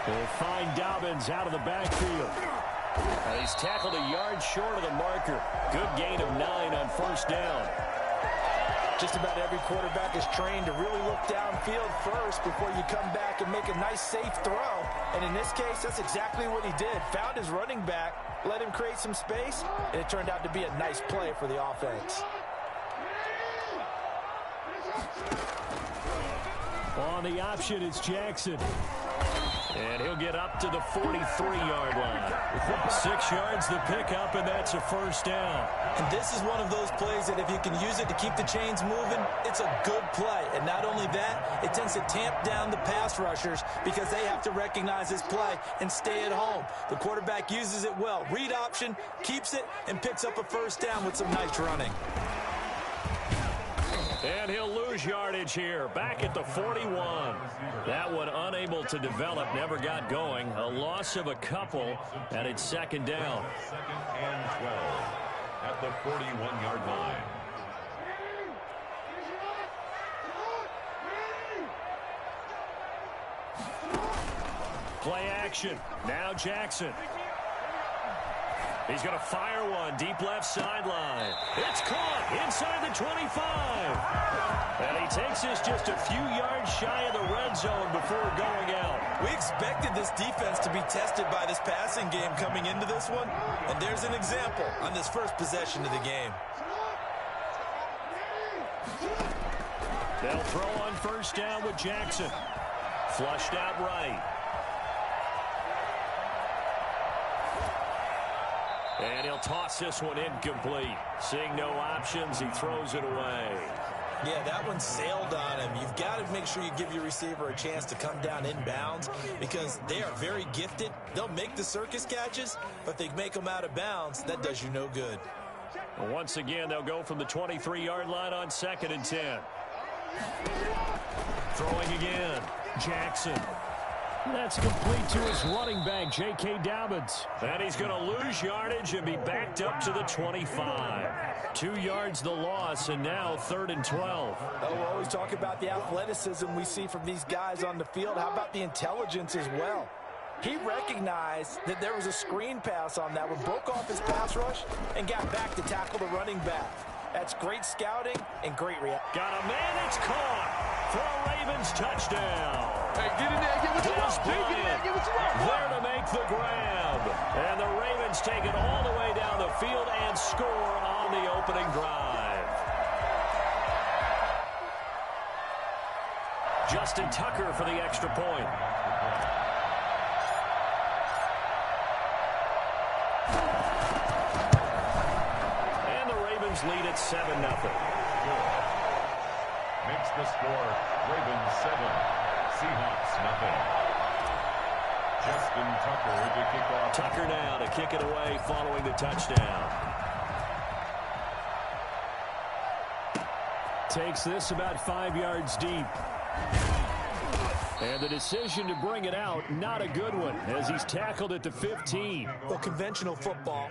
They'll find Dobbins out of the backfield. And he's tackled a yard short of the marker. Good gain of 9 on first down. Just about every quarterback is trained to really look downfield first before you come back and make a nice, safe throw. And in this case, that's exactly what he did. Found his running back, let him create some space, and it turned out to be a nice play for the offense. On the option, it's Jackson. And he'll get up to the 43-yard line. 6 yards the pickup, and that's a first down. And this is one of those plays that if you can use it to keep the chains moving, it's a good play. And not only that, it tends to tamp down the pass rushers because they have to recognize this play and stay at home. The quarterback uses it well. Read option, keeps it, and picks up a first down with some nice running. And he'll lose yardage here, back at the 41. That one unable to develop, never got going. A loss of a couple, and it's second down. Second and 12 at the 41-yard line. Play action. Now Jackson. He's going to fire one deep left sideline. It's caught inside the 25. And he takes this just a few yards shy of the red zone before going out. We expected this defense to be tested by this passing game coming into this one. And there's an example on this first possession of the game. They'll throw on first down with Jackson. Flushed out right. And he'll toss this one incomplete. Seeing no options, he throws it away. Yeah, that one sailed on him. You've got to make sure you give your receiver a chance to come down inbounds because they are very gifted. They'll make the circus catches, but if they make them out of bounds, that does you no good. And once again, they'll go from the 23-yard line on 2nd and 10. Throwing again. Jackson. That's complete to his running back, J.K. Dobbins. And he's going to lose yardage and be backed up to the 25. 2 yards the loss, and now 3rd and 12. Oh, we're always talking about the athleticism we see from these guys on the field. How about the intelligence as well? He recognized that there was a screen pass on that one, broke off his pass rush, and got back to tackle the running back. That's great scouting and great reaction. Got a man, it's caught for a Ravens touchdown. Hey, get in there, get what you want. Get in there, get what you want. There to make the grab. And the Ravens take it all the way down the field and score on the opening drive. Justin Tucker for the extra point. And the Ravens lead at 7-0. Makes the score Ravens 7, Seahawks nothing. Justin Tucker to kick off. Tucker now to kick it away following the touchdown. Takes this about 5 yards deep. And the decision to bring it out, not a good one, as he's tackled at the 15. Well, conventional football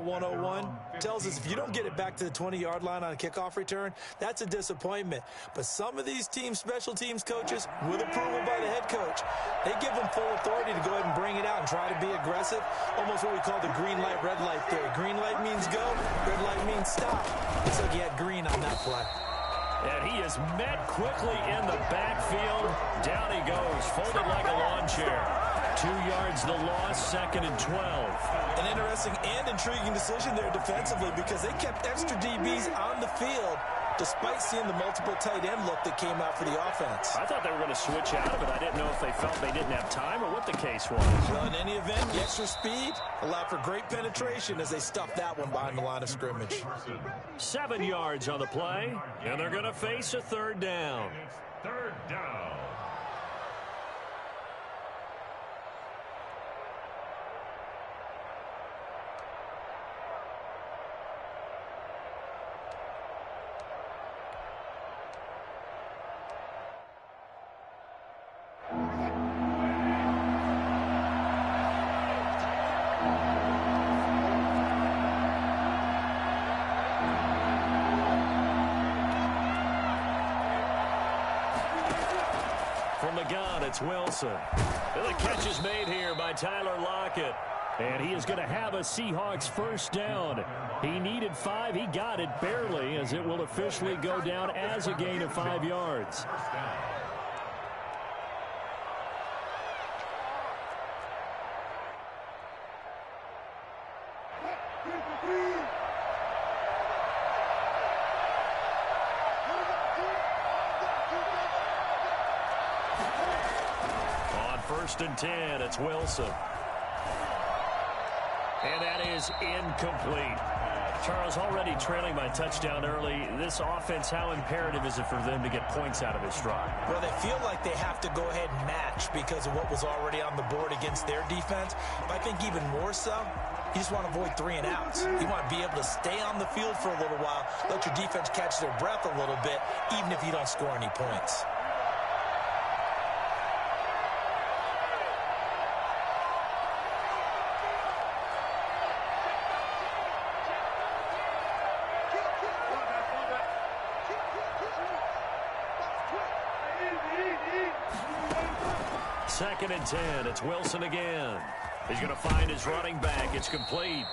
101, tells us if you don't get it back to the 20-yard line on a kickoff return, that's a disappointment. But some of these teams, special teams coaches, with approval by the head coach, they give them full authority to go ahead and bring it out and try to be aggressive, almost what we call the green light, red light theory. Green light means go, red light means stop. Looks like he had green on that play. And he is met quickly in the backfield. Down he goes, folded like a lawn chair. 2 yards the loss, 2nd and 12. An interesting and intriguing decision there defensively because they kept extra DBs on the field despite seeing the multiple tight end look that came out for the offense. I thought they were going to switch out of it. I didn't know if they felt they didn't have time or what the case was. Well, in any event, the extra speed allowed for great penetration as they stuffed that one behind the line of scrimmage. 7 yards on the play, and they're going to face a 3rd down. 3rd down. From the gun, it's Wilson. And the catch is made here by Tyler Lockett. And he is going to have a Seahawks 1st down. He needed 5. He got it barely, as it will officially go down as a gain of 5 yards. On 1st and 10, it's Wilson. And that is incomplete. Charles, already trailing by touchdown early. This offense, how imperative is it for them to get points out of this drive? Well, they feel like they have to go ahead and match because of what was already on the board against their defense. But I think even more so, you just want to avoid 3 and outs. You want to be able to stay on the field for a little while, let your defense catch their breath a little bit, even if you don't score any points. Second and 10. It's Wilson again. He's going to find his running back. It's complete.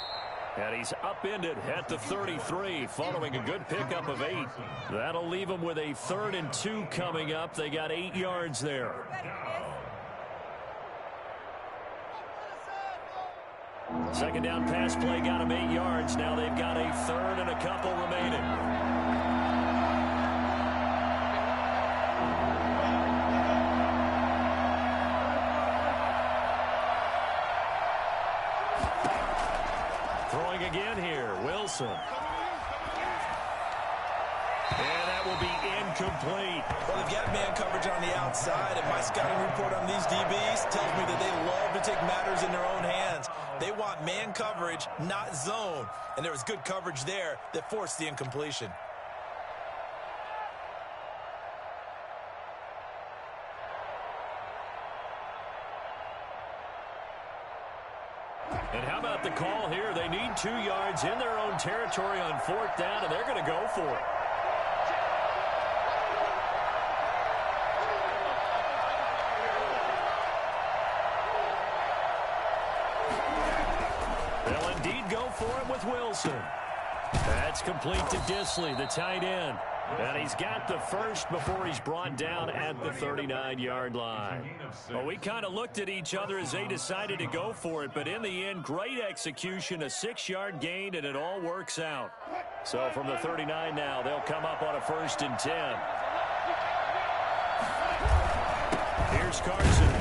And he's upended at the 33 following a good pickup of 8. That'll leave him with a 3rd and 2 coming up. They got 8 yards there. Second down pass play got him 8 yards. Now they've got a 3rd and a couple remaining. Throwing again here, Wilson. And that will be incomplete. Well, they've got man coverage on the outside, and my scouting report on these DBs tells me that they love to take matters in their own hands. They want man coverage, not zone. And there was good coverage there that forced the incompletion. And how about the call here? They need 2 yards in their own territory on 4th down, and they're going to go for it. They'll indeed go for it with Wilson. That's complete to Disley, the tight end. And he's got the first before he's brought down at the 39-yard line. Well, we kind of looked at each other as they decided to go for it, but in the end, great execution, a 6-yard gain, and it all works out. So from the 39 now, they'll come up on a 1st and 10. Here's Carson.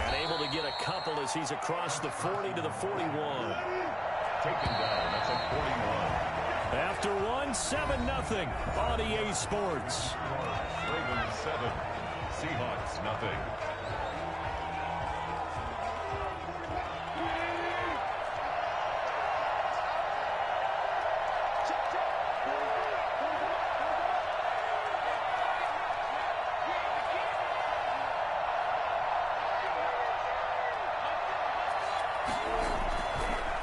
And able to get a couple as he's across the 40 to the 41. Taken down. That's a 41. After one, 7-0 on EA Sports. Ravens 7, Seahawks nothing.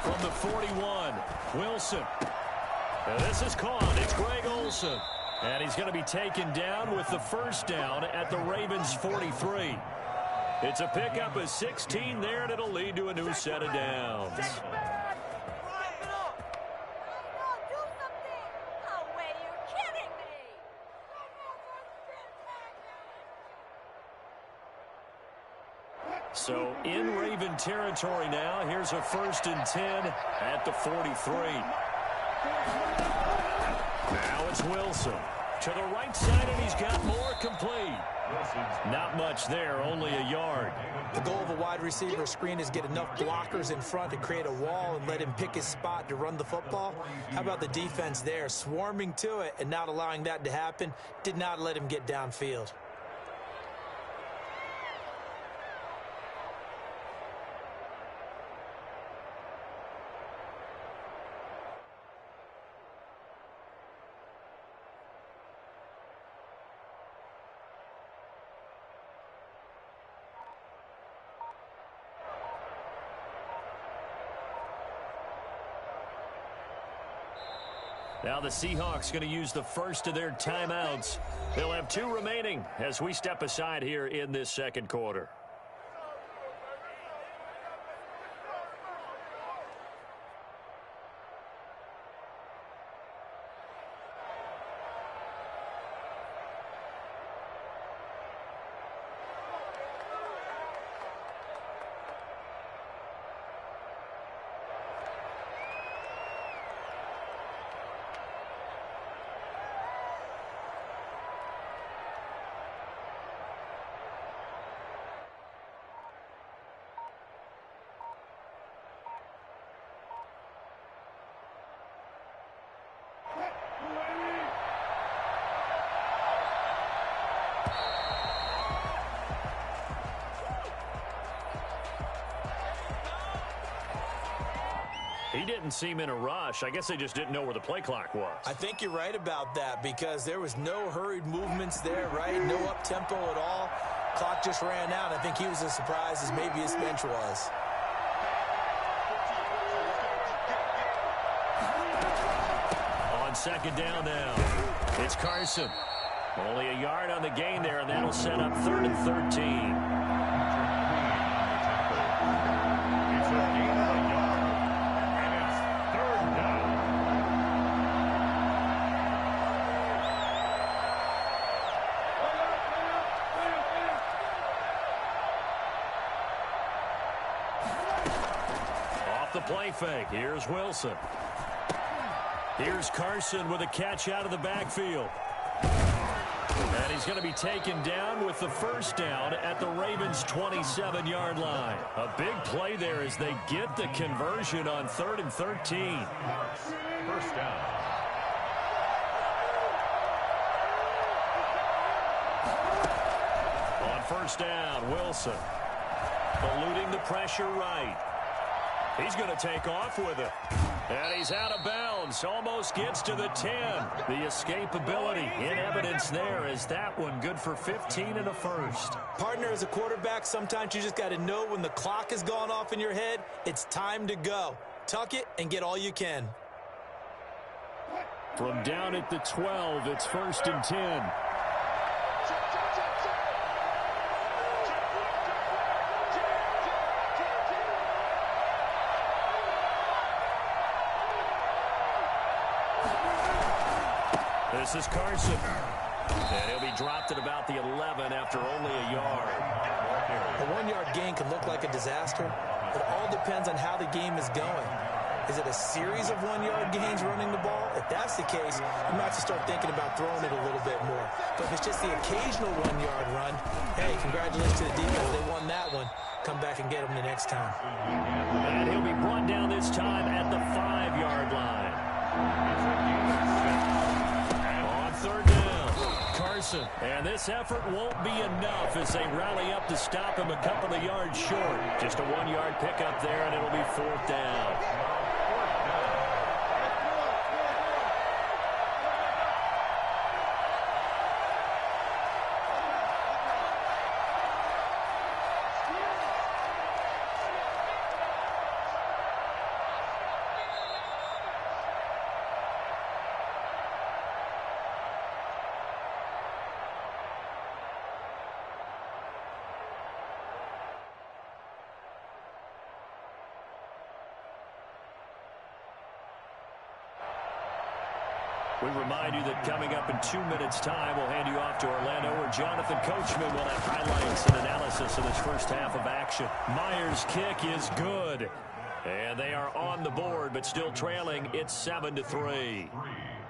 From the 41, Wilson. And this is caught. It's Greg Olsen. And he's going to be taken down with the first down at the Ravens 43. It's a pickup of 16 there, and it'll lead to a new set of downs. So in Raven territory now. Here's a 1st and 10 at the 43. Now it's Wilson to the right side, and he's got more complete. Not much there, only a yard. The goal of a wide receiver screen is get enough blockers in front to create a wall and let him pick his spot to run the football. How about the defense there, swarming to it and not allowing that to happen? Did not let him get downfield. Now the Seahawks going to use the first of their timeouts. They'll have 2 remaining as we step aside here in this second quarter. He didn't seem in a rush. I guess they just didn't know where the play clock was. I think you're right about that because there was no hurried movements there, right? No up-tempo at all. Clock just ran out. I think he was as surprised as maybe his bench was. On second down now, it's Carson. Only a yard on the gain there, and that'll set up 3rd and 13. It's a gain of a yard, and it's 3rd the play fake. Here's Wilson. Here's Carson with a catch out of the backfield. And he's going to be taken down with the first down at the Ravens' 27-yard line. A big play there as they get the conversion on 3rd and 13. First down. On first down, Wilson eluding the pressure right. He's going to take off with it. And he's out of bounds. Almost gets to the 10. The escapability in evidence there is that one good for 15 and a first. Partner, as a quarterback, sometimes you just got to know when the clock has gone off in your head, it's time to go. Tuck it and get all you can. From down at the 12, it's 1st and 10. This is Carson. And he'll be dropped at about the 11 after only a yard. A 1-yard gain can look like a disaster. It all depends on how the game is going. Is it a series of 1-yard gains running the ball? If that's the case, you might have to start thinking about throwing it a little bit more. But if it's just the occasional 1-yard run, hey, congratulations to the defense. They won that one. Come back and get them the next time. And he'll be brought down this time at the 5-yard line. On 3rd down, Carson. And this effort won't be enough as they rally up to stop him a couple of yards short. Just a 1-yard pickup there, and it'll be 4th down. We remind you that coming up in 2 minutes' time, we'll hand you off to Orlando, where Jonathan Coachman will have highlights and analysis of this first half of action. Myers' kick is good. And they are on the board, but still trailing. It's 7-3.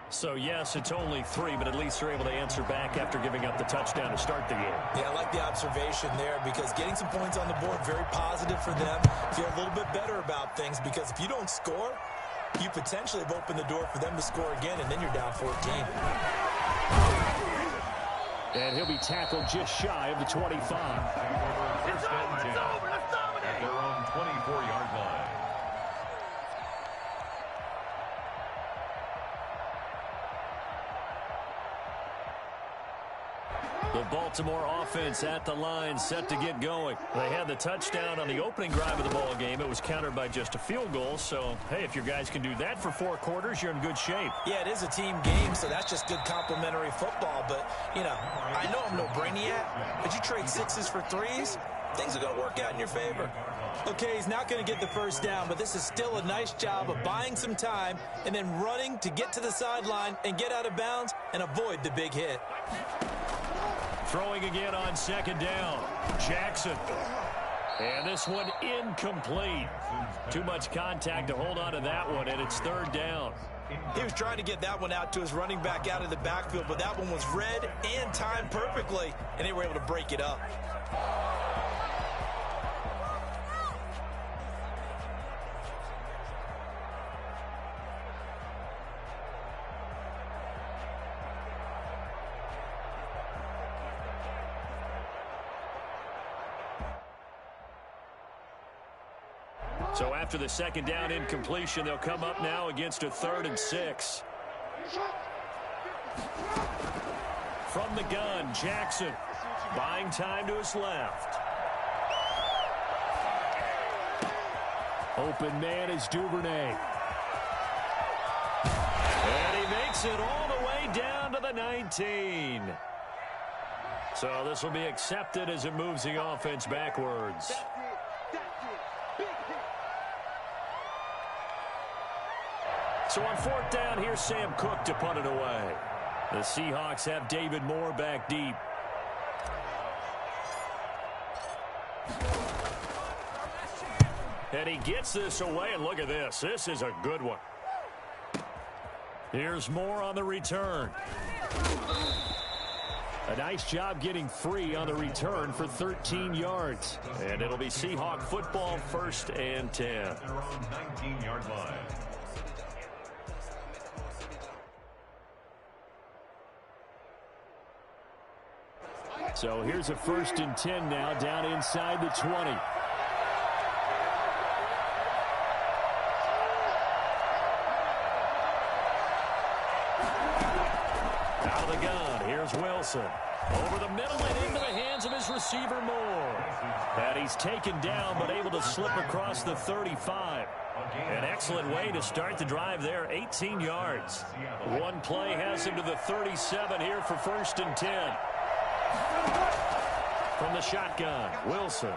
So, yes, it's only 3, but at least they're able to answer back after giving up the touchdown to start the game. Yeah, I like the observation there because getting some points on the board, very positive for them. Feel a little bit better about things because if you don't score, you potentially have opened the door for them to score again, and then you're down 14. And he'll be tackled just shy of the 25. First and 10 at their own 24-yard line. The Baltimore offense at the line, set to get going. They had the touchdown on the opening drive of the ball game. It was countered by just a field goal. So, hey, if your guys can do that for 4 quarters, you're in good shape. Yeah, it is a team game, so that's just good complimentary football. But, you know, I know I'm no brainiac, but you trade 6s for 3s, things are going to work out in your favor. Okay, he's not going to get the first down, but this is still a nice job of buying some time and then running to get to the sideline and get out of bounds and avoid the big hit. Throwing again on 2nd down. Jackson. And this one incomplete. Too much contact to hold on to that one, and it's 3rd down. He was trying to get that one out to his running back out of the backfield, but that one was read and timed perfectly, and they were able to break it up. So after the 2nd down incompletion, they'll come up now against a 3rd and 6. From the gun, Jackson buying time to his left. Open man is Duvernay. And he makes it all the way down to the 19. So this will be accepted as it moves the offense backwards. So on 4th down, here's Sam Cook to punt it away. The Seahawks have David Moore back deep. And he gets this away, and look at this. This is a good one. Here's more on the return. A nice job getting free on the return for 13 yards. And it'll be Seahawk football, 1st and 10. Their own 19-yard line. So here's a 1st and 10 now, down inside the 20. Out of the gun, here's Wilson. Over the middle and into the hands of his receiver, Moore. And he's taken down, but able to slip across the 35. An excellent way to start the drive there, 18 yards. One play has him to the 37 here for 1st and 10. From the shotgun, Wilson.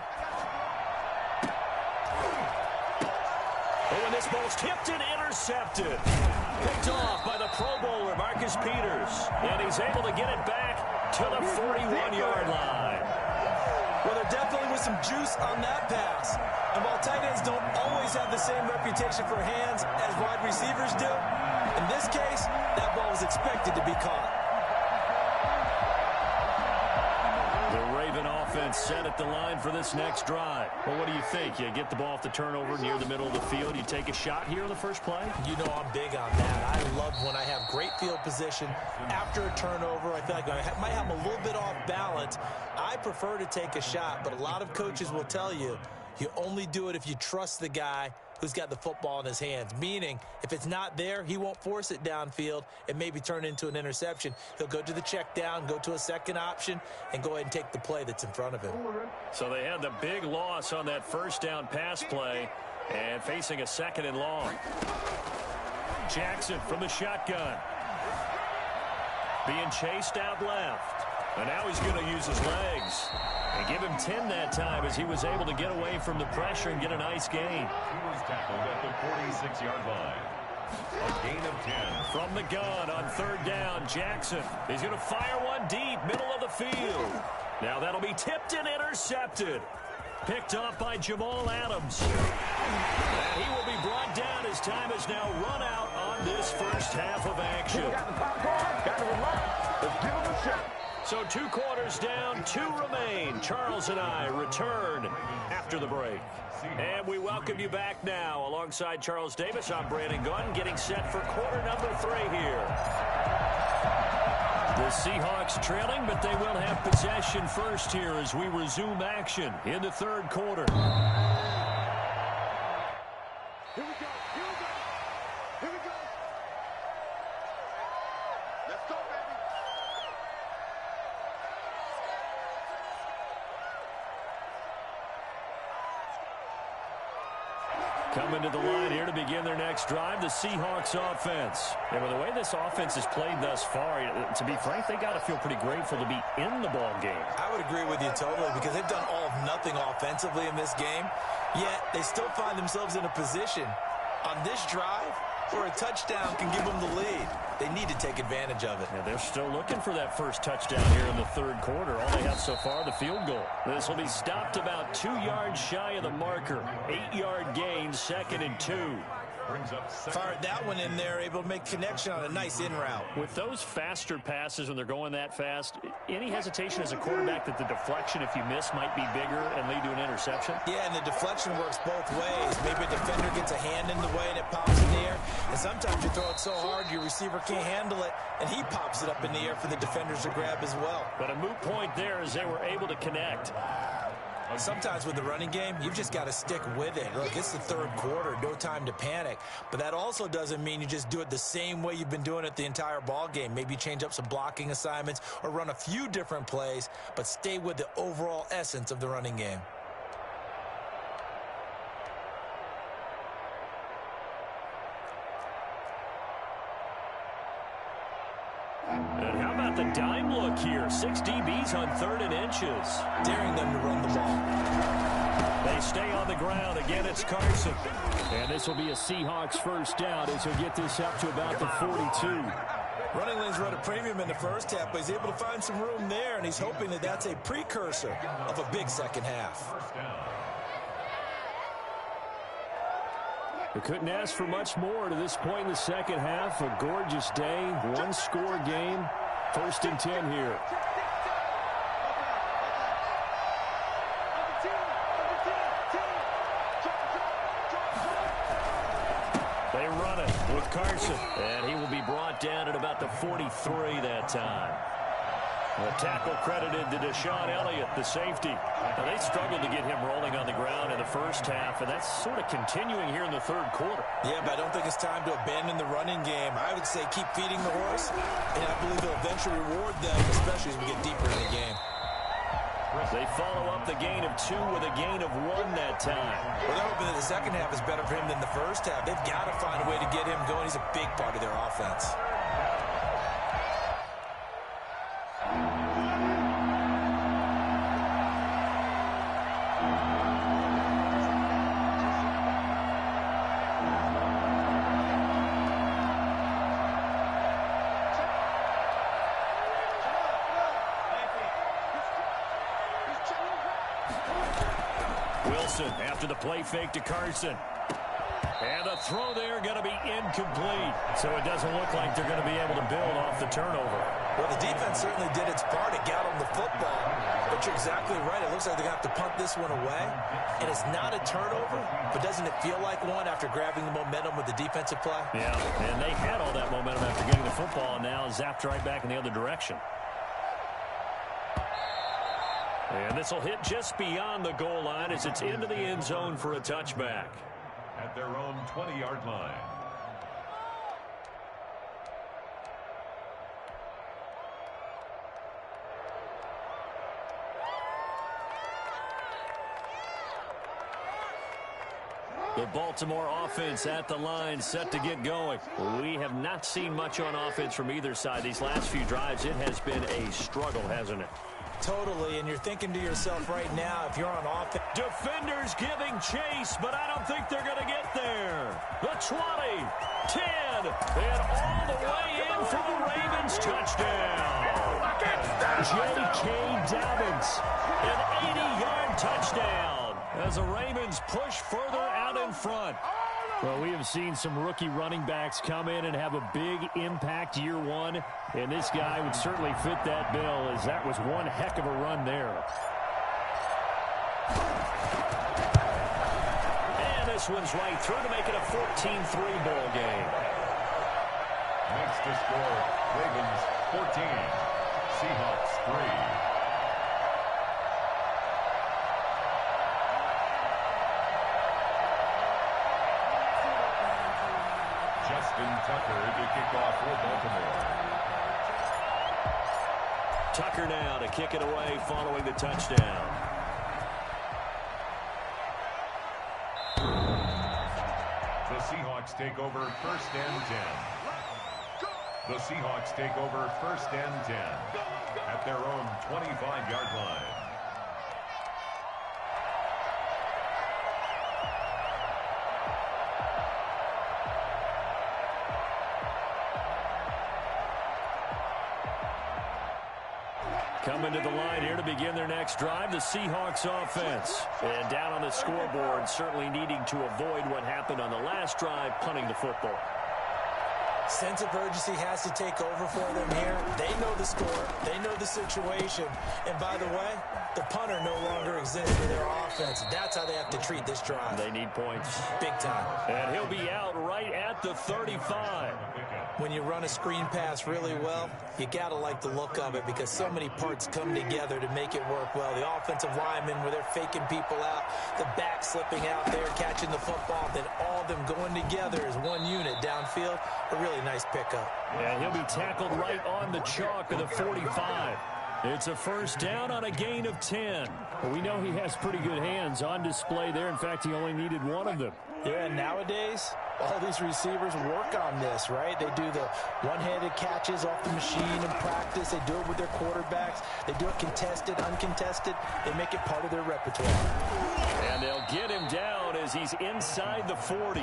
Oh, and this ball's tipped and intercepted. Picked off by the Pro Bowler, Marcus Peters. And he's able to get it back to the 41-yard line. Well, there definitely was some juice on that pass. And while tight ends don't always have the same reputation for hands as wide receivers do, in this case, that ball was expected to be caught. The Raven offense set at the line for this next drive. Well, what do you think? You get the ball off the turnover near the middle of the field. You take a shot here on the first play? You know I'm big on that. I love when I have great field position after a turnover. I feel like I might have a little bit off balance. I prefer to take a shot, but a lot of coaches will tell you, you only do it if you trust the guy who's got the football in his hands. Meaning, if it's not there, he won't force it downfield and maybe turn it into an interception. He'll go to the check down, go to a second option, and go ahead and take the play that's in front of him. So they had the big loss on that first down pass play and facing a 2nd and long. Jackson from the shotgun. Being chased out left. And now he's going to use his legs. And give him 10 that time as he was able to get away from the pressure and get a nice gain. He was tackled at the 46-yard line. A gain of 10. From the gun on 3rd down, Jackson. He's going to fire one deep, middle of the field. Now that'll be tipped and intercepted. Picked off by Jamal Adams. And he will be brought down as time has now run out on this first half of action. Got the popcorn, got to relax. Let's give him a shot. So 2 quarters down, 2 remain. Charles and I return after the break. And we welcome you back now. Alongside Charles Davis, I'm Brandon Gunn, getting set for quarter number 3 here. The Seahawks trailing, but they will have possession first here as we resume action in the 3rd quarter. Here we go. Here we go. Here we go. Let's go, baby. Coming to the line here to begin their next drive, the Seahawks offense. And with the way this offense has played thus far, to be frank, they got to feel pretty grateful to be in the ball game. I would agree with you totally because they've done all of nothing offensively in this game, yet they still find themselves in a position on this drive where a touchdown can give them the lead. They need to take advantage of it. Yeah, they're still looking for that first touchdown here in the 3rd quarter. All they have so far, the field goal. This will be stopped about 2 yards shy of the marker. 8-yard gain, 2nd and 2. Fired that one in there, able to make connection on a nice in route. With those faster passes when they're going that fast, any hesitation as a quarterback that the deflection, if you miss, might be bigger and lead to an interception? Yeah, and the deflection works both ways. Maybe a defender gets a hand in the way and it pops in the air. And sometimes you throw it so hard your receiver can't handle it, and he pops it up in the air for the defenders to grab as well. But a moot point there as they were able to connect. Sometimes with the running game, you've just got to stick with it. Look, it's the 3rd quarter, no time to panic. But that also doesn't mean you just do it the same way you've been doing it the entire ball game. Maybe change up some blocking assignments or run a few different plays, but stay with the overall essence of the running game. And how about the dime look here? 6 DBs on 3rd and inches. Daring them to run the ball. They stay on the ground. Again, it's Carson. And this will be a Seahawks first down as he'll get this up to about the 42. Running lanes run a premium in the first half, but he's able to find some room there, and he's hoping that that's a precursor of a big second half. We couldn't ask for much more to this point in the second half. A gorgeous day, one-score game. 1st and 10 here. They run it with Carson, and he will be brought down at about the 43 that time. The tackle credited to Deshaun Elliott, the safety. Now, they struggled to get him rolling on the ground in the first half, and that's sort of continuing here in the third quarter. Yeah, but I don't think it's time to abandon the running game. I would say keep feeding the horse, and I believe he'll eventually reward them, especially as we get deeper in the game. They follow up the gain of 2 with a gain of 1 that time. Well, they're hoping that the second half is better for him than the first half. They've got to find a way to get him going. He's a big part of their offense. After the play fake to Carson. And the throw there going to be incomplete. So it doesn't look like they're going to be able to build off the turnover. Well, the defense certainly did its part. It got on the football. But you're exactly right. It looks like they're going to have to punt this one away. And it's not a turnover, but doesn't it feel like one after grabbing the momentum with the defensive play? Yeah, and they had all that momentum after getting the football, and now zapped right back in the other direction. And this will hit just beyond the goal line as it's into the end zone for a touchback. At their own 20-yard line. The Baltimore offense at the line, set to get going. We have not seen much on offense from either side. These last few drives, it has been a struggle, hasn't it? Totally, and you're thinking to yourself right now, if you're on offense. Defenders giving chase, but I don't think they're going to get there. The 20, 10, and all the way in for the Ravens touchdown. J.K. Dobbins, an 80-yard touchdown as the Ravens push further out in front. Well, we have seen some rookie running backs come in and have a big impact year one, and this guy would certainly fit that bill, as that was one heck of a run there. And this one's right through to make it a 14-3 ball game. Next to score, Ravens 14, Seahawks 3. Tucker to kick off for Baltimore. Tucker now to kick it away following the touchdown. The Seahawks take over 1st and 10. The Seahawks take over 1st and 10 at their own 25-yard line. Coming to the line here to begin their next drive, the Seahawks offense. And down on the scoreboard, certainly needing to avoid what happened on the last drive, punting the football. Sense of urgency has to take over for them here. They know the score. They know the situation. And by the way, the punter no longer exists for their offense. That's how they have to treat this drive. They need points. Big time. And he'll be out right at the 35. When you run a screen pass really well, you got to like the look of it because so many parts come together to make it work well. The offensive linemen, where they're faking people out, the back slipping out there, catching the football, then all of them going together as one unit downfield. A really nice pickup. And he'll be tackled right on the chalk of the 45. It's a first down on a gain of 10. Well, we know he has pretty good hands on display there. In fact, he only needed one of them. Yeah, nowadays, all these receivers work on this, right? They do the one-handed catches off the machine in practice. They do it with their quarterbacks. They do it contested, uncontested. They make it part of their repertoire. And they'll get him down down as he's inside the 40.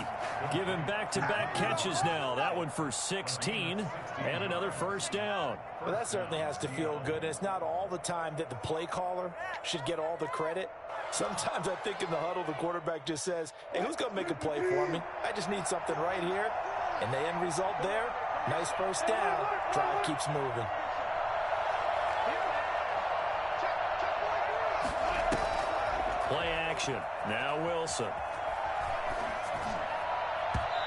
Give him back-to-back catches now. That one for 16 and another first down. Well, that certainly has to feel good. And it's not all the time that the play caller should get all the credit. Sometimes I think in the huddle, the quarterback just says, hey, who's going to make a play for me? I just need something right here. And the end result there, nice first down. Drive keeps moving. Play action. Now Wilson.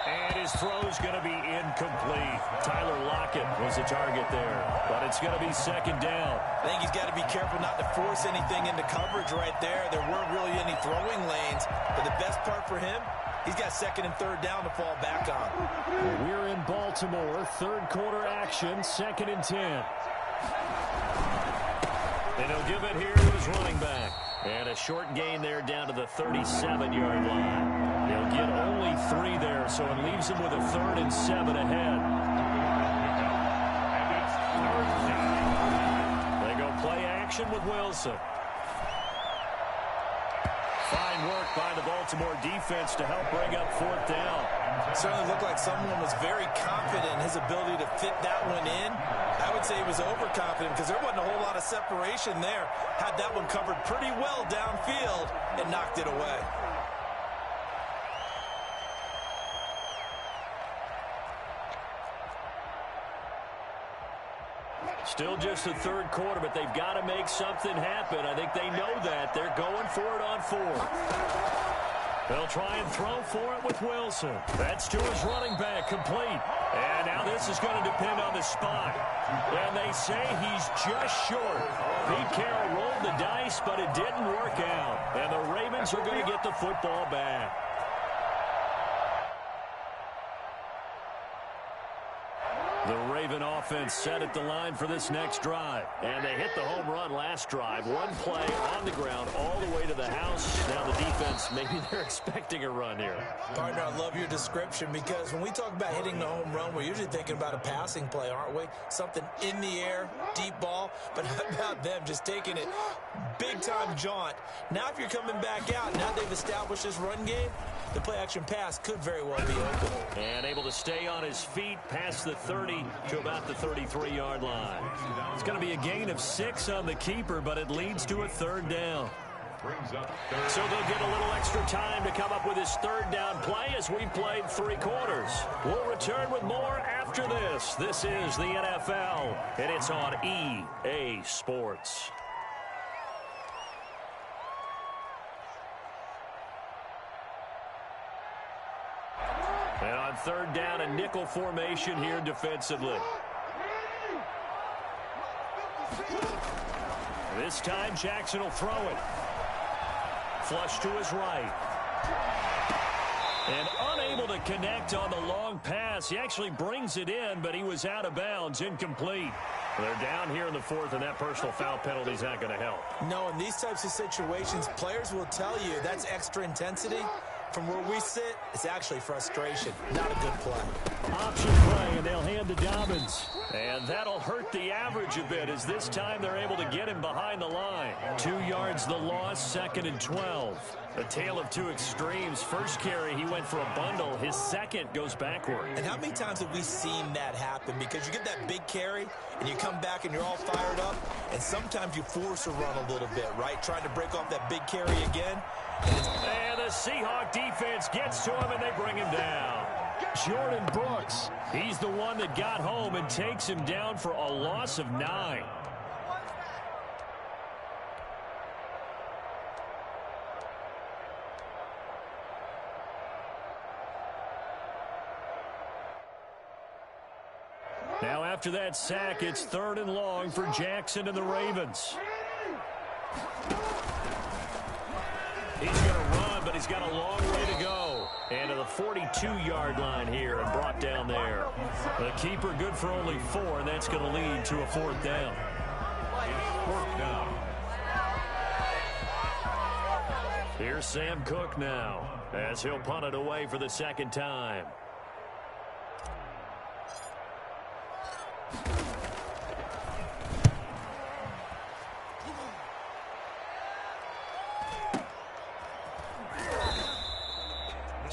And his throw's going to be incomplete. Tyler Lockett was the target there, but it's going to be second down. I think he's got to be careful not to force anything into coverage right there. There weren't really any throwing lanes, but the best part for him, he's got second and third down to fall back on. We're in Baltimore, third quarter action, 2nd and 10. And he'll give it here to his running back. And a short gain there down to the 37-yard line. He'll get only 3 there, so it leaves him with a 3rd and 7 ahead. They go play action with Wilson. Fine work by the Baltimore defense to help bring up 4th down. It certainly looked like someone was very confident in his ability to fit that one in. I would say he was overconfident because there wasn't a whole lot of separation there. Had that one covered pretty well downfield and knocked it away. Still just the third quarter, but they've got to make something happen. I think they know that. They're going for it on 4th. They'll try and throw for it with Wilson. That's to his running back, complete. And now this is going to depend on the spot. And they say he's just short. Pete Carroll rolled the dice, but it didn't work out. And the Ravens are going to get the football back. The Raven offense set at the line for this next drive. And they hit the home run last drive. One play on the ground all the way to the house. Now the defense, maybe they're expecting a run here. Partner, I love your description because when we talk about hitting the home run, we're usually thinking about a passing play, aren't we? Something in the air, deep ball. But how about them just taking it big-time jaunt? Now if you're coming back out, now they've established this run game, the play-action pass could very well be open. And able to stay on his feet past the 30 to about the 33-yard line. It's going to be a gain of 6 on the keeper, but it leads to a 3rd down. So they'll get a little extra time to come up with his 3rd down play as we've played 3 quarters. We'll return with more after this. This is the NFL, and it's on EA Sports. And on 3rd down, a nickel formation here defensively. This time, Jackson will throw it. Flush to his right. And unable to connect on the long pass. He actually brings it in, but he was out of bounds, incomplete. They're down here in the 4th, and that personal foul penalty is not going to help. No, in these types of situations, players will tell you that's extra intensity. From where we sit, it's actually frustration, not a good play. Option play, and they'll hand to Dobbins. And that'll hurt the average a bit, as this time they're able to get him behind the line. 2 yards the loss, 2nd and 12. A tale of 2 extremes. First carry, he went for a bundle. His second goes backward. And how many times have we seen that happen? Because you get that big carry, and you come back and you're all fired up, and sometimes you force a run a little bit, right? Trying to break off that big carry again. And the Seahawk defense gets to him, and they bring him down. Jordan Brooks, he's the one that got home and takes him down for a loss of 9. Now after that sack, it's 3rd and long for Jackson and the Ravens. He's going to run, but he's got a long way to go. And to the 42-yard line here and brought down there. The keeper good for only 4, and that's going to lead to a 4th down. 4th down. Here's Sam Cook now as he'll punt it away for the 2nd time.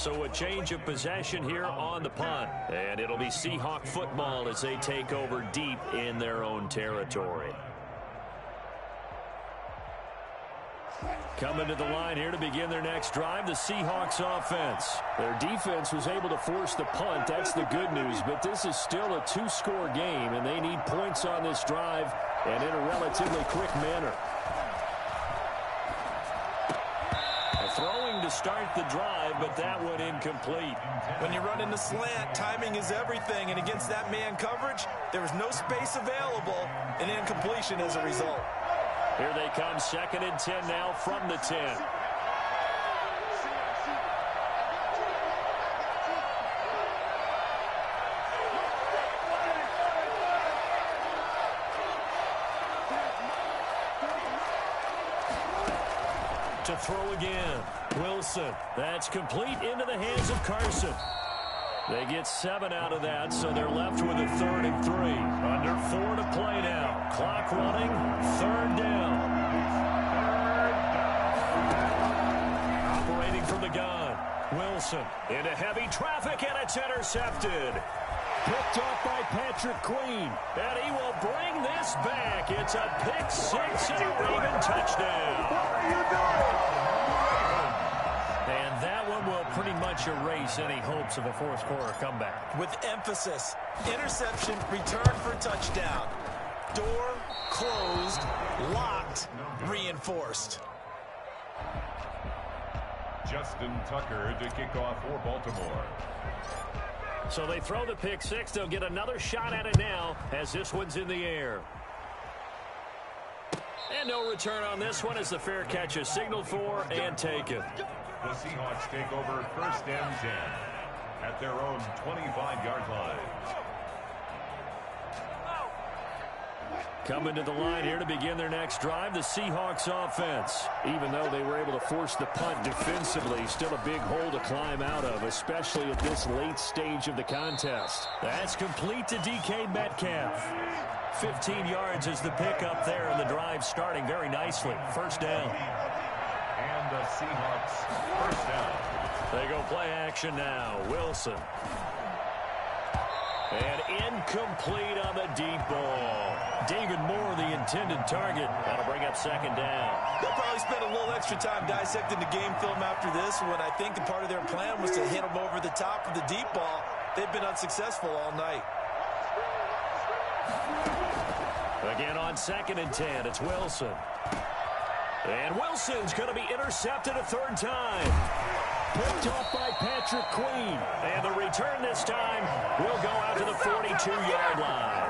So a change of possession here on the punt. And it'll be Seahawk football as they take over deep in their own territory. Coming to the line here to begin their next drive, the Seahawks offense. Their defense was able to force the punt. That's the good news. But this is still a two-score game, and they need points on this drive and in a relatively quick manner. Throwing to start the drive, but that one incomplete. When you run into slant, timing is everything, and against that man coverage, there was no space available, and incompletion as a result. Here they come, 2nd and 10 now from the 10. To throw again. Wilson. That's complete into the hands of Carson. They get 7 out of that, so they're left with a 3rd and 3. Under 4 to play now. Clock running. 3rd down. Operating from the gun. Wilson into heavy traffic, and it's intercepted. Picked off by Patrick Queen. And he will bring this back. It's a pick 6 and a Raven touchdown. What are you doing? And that one will pretty much erase any hopes of a fourth-quarter comeback. With emphasis, interception, return for touchdown. Door closed, locked, reinforced. Justin Tucker to kick off for Baltimore. So they throw the pick 6. They'll get another shot at it now as this one's in the air. And no return on this one as the fair catch is signaled for and taken. The Seahawks take over 1st and 10 at their own 25-yard line. Coming to the line here to begin their next drive, the Seahawks offense. Even though they were able to force the punt defensively, still a big hole to climb out of, especially at this late stage of the contest. That's complete to DK Metcalf. 15 yards is the pickup there, and the drive starting very nicely. 1st down. And the Seahawks 1st down. They go play action now. Wilson. And incomplete on the deep ball. David Moore, the intended target. That'll bring up 2nd down. They'll probably spend a little extra time dissecting the game film after this, when I think the part of their plan was to hit them over the top of the deep ball. They've been unsuccessful all night. Again on 2nd and 10, it's Wilson. And Wilson's going to be intercepted a 3rd time. Picked off by Patrick Queen. And the return this time will go out to the 42-yard line.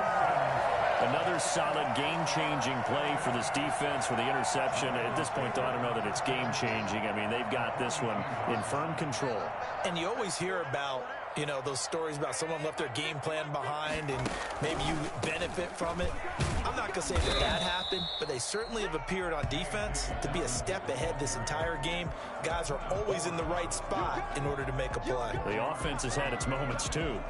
Another solid game-changing play for this defense with the interception. At this point, though, I don't know that it's game-changing. I mean, they've got this one in firm control. And you always hear about, you know, those stories about someone left their game plan behind and maybe you benefit from it. I'm not going to say that that happened, but they certainly have appeared on defense to be a step ahead this entire game. Guys are always in the right spot in order to make a play. The offense has had its moments, too.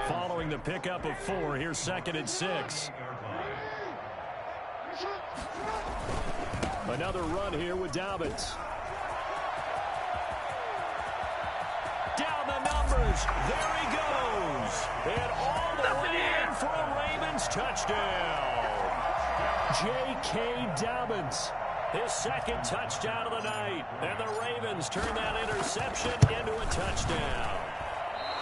Following the pickup of 4, here's 2nd and 6. Another run here with Dobbins. Down the numbers. There he goes. And all the way in for a Ravens touchdown. J.K. Dobbins. His 2nd touchdown of the night. And the Ravens turn that interception into a touchdown.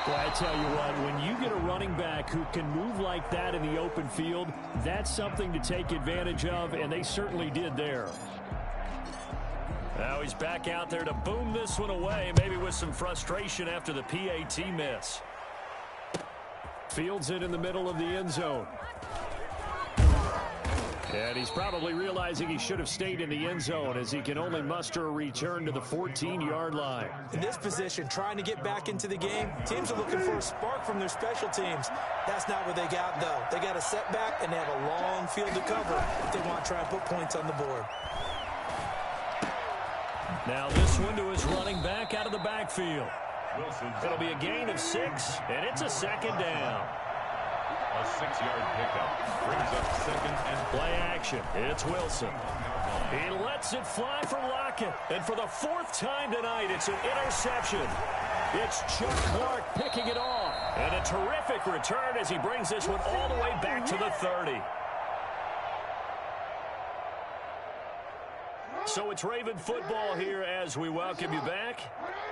Well, I tell you what, when you get a running back who can move like that in the open field, that's something to take advantage of, and they certainly did there. Now he's back out there to boom this one away, maybe with some frustration after the PAT miss. Fields it in the middle of the end zone. And he's probably realizing he should have stayed in the end zone as he can only muster a return to the 14-yard line. In this position, trying to get back into the game, teams are looking for a spark from their special teams. That's not what they got, though. They got a setback, and they have a long field to cover if they want to try and put points on the board. Now this one to his running back out of the backfield. It'll be a gain of 6, and it's a 2nd down. A 6-yard pickup brings up 2nd and play action. It's Wilson. He lets it fly for Lockett. And for the fourth time tonight, it's an interception. It's Chuck Clark picking it off. And a terrific return as he brings this one all the way back to the 30. So it's Raven football here as we welcome you back.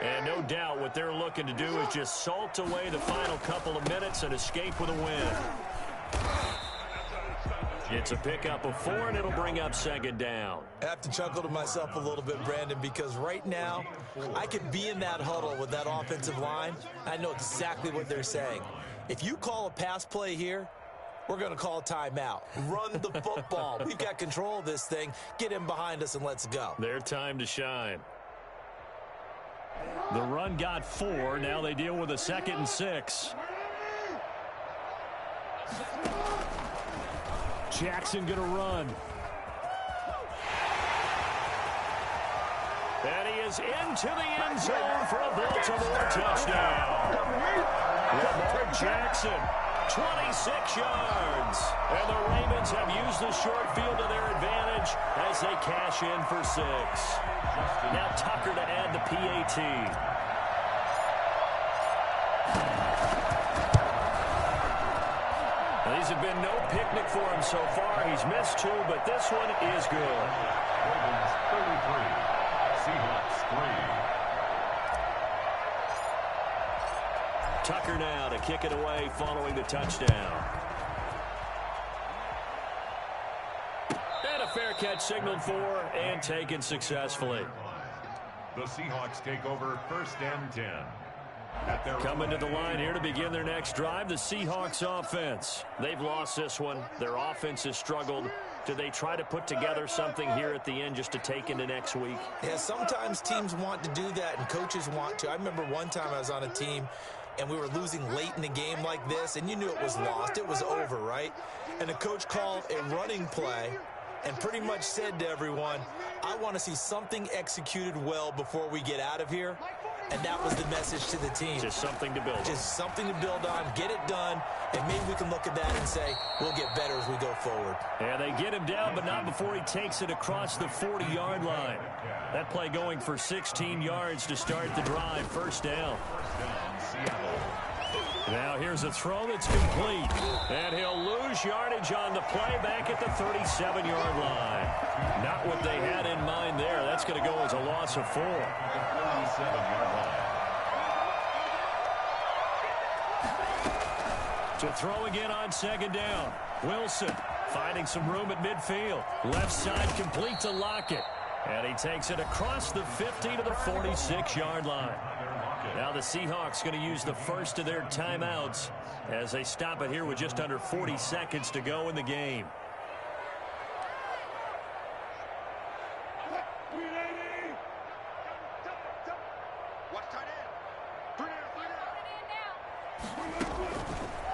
And no doubt what they're looking to do is just salt away the final couple of minutes and escape with a win. It's a pickup of 4, and it'll bring up second down. I have to chuckle to myself a little bit, Brandon, because right now I could be in that huddle with that offensive line. I know exactly what they're saying. If you call a pass play here, we're going to call a timeout. Run the football. We've got control of this thing. Get him behind us and let's go. Their time to shine. The run got 4. Now they deal with a 2nd and 6. Jackson going to run. And he is into the end zone for a Baltimore touchdown. Lamar Jackson, 26 yards. And the Ravens have used the short field to their advantage as they cash in for 6. Now Tucker to add the PAT. These have been no picnic for him so far. He's missed 2, but this one is good. Ravens 33, Seahawks 3. Tucker now to kick it away following the touchdown. And a fair catch signaled for and taken successfully. The Seahawks take over 1st and 10. Coming to the line here to begin their next drive, the Seahawks offense. They've lost this one. Their offense has struggled. Do they try to put together something here at the end just to take into next week? Yeah, sometimes teams want to do that and coaches want to. I remember one time I was on a team and we were losing late in the game like this, and you knew it was lost. It was over, right? And the coach called a running play and pretty much said to everyone, I want to see something executed well before we get out of here. And that was the message to the team. Just something to build on. Just something to build on, get it done, and maybe we can look at that and say, we'll get better as we go forward. And they get him down, but not before he takes it across the 40-yard line. That play going for 16 yards to start the drive. First down. Now here's a throw that's complete. And he'll lose yardage on the play back at the 37-yard line. Not what they had in mind there. That's going to go as a loss of 4. 37-yard line. To throw again on second down. Wilson finding some room at midfield. Left side complete to Lockett. And he takes it across the 50 to the 46-yard line. Now the Seahawks going to use the first of their timeouts as they stop it here with just under 40 seconds to go in the game.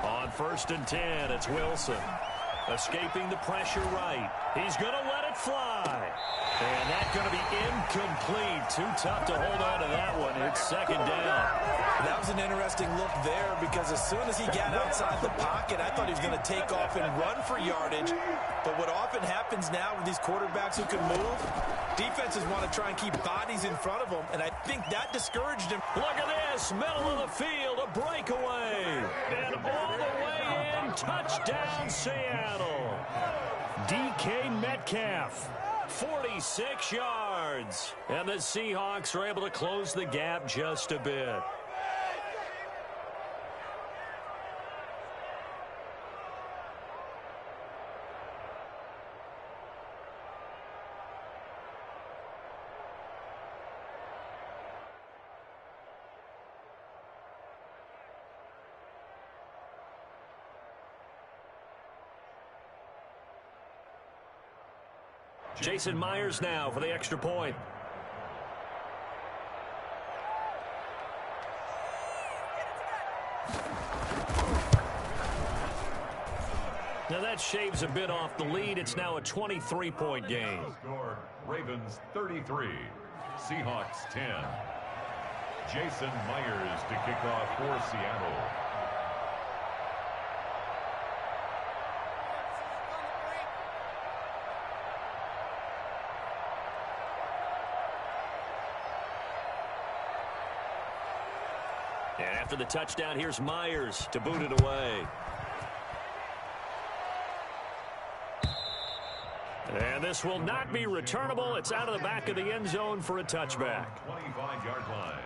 On 1st and 10, it's Wilson. Escaping the pressure right. He's going to let it fly. And that's going to be incomplete. Too tough to hold on to that one. It's second down. That was an interesting look there because as soon as he got outside the pocket, I thought he was going to take off and run for yardage. But what often happens now with these quarterbacks who can move, defenses want to try and keep bodies in front of them, and I think that discouraged him. Look at this. Middle of the field, a breakaway. And all the way in, touchdown Seattle. DK Metcalf. 46 yards. And the Seahawks are able to close the gap just a bit. Jason Myers now for the extra point. Now that shaves a bit off the lead. It's now a 23-point game. Score, Ravens 33, Seahawks 10. Jason Myers to kick off for Seattle. And after the touchdown, here's Myers to boot it away. And this will not be returnable. It's out of the back of the end zone for a touchback. 25-yard line.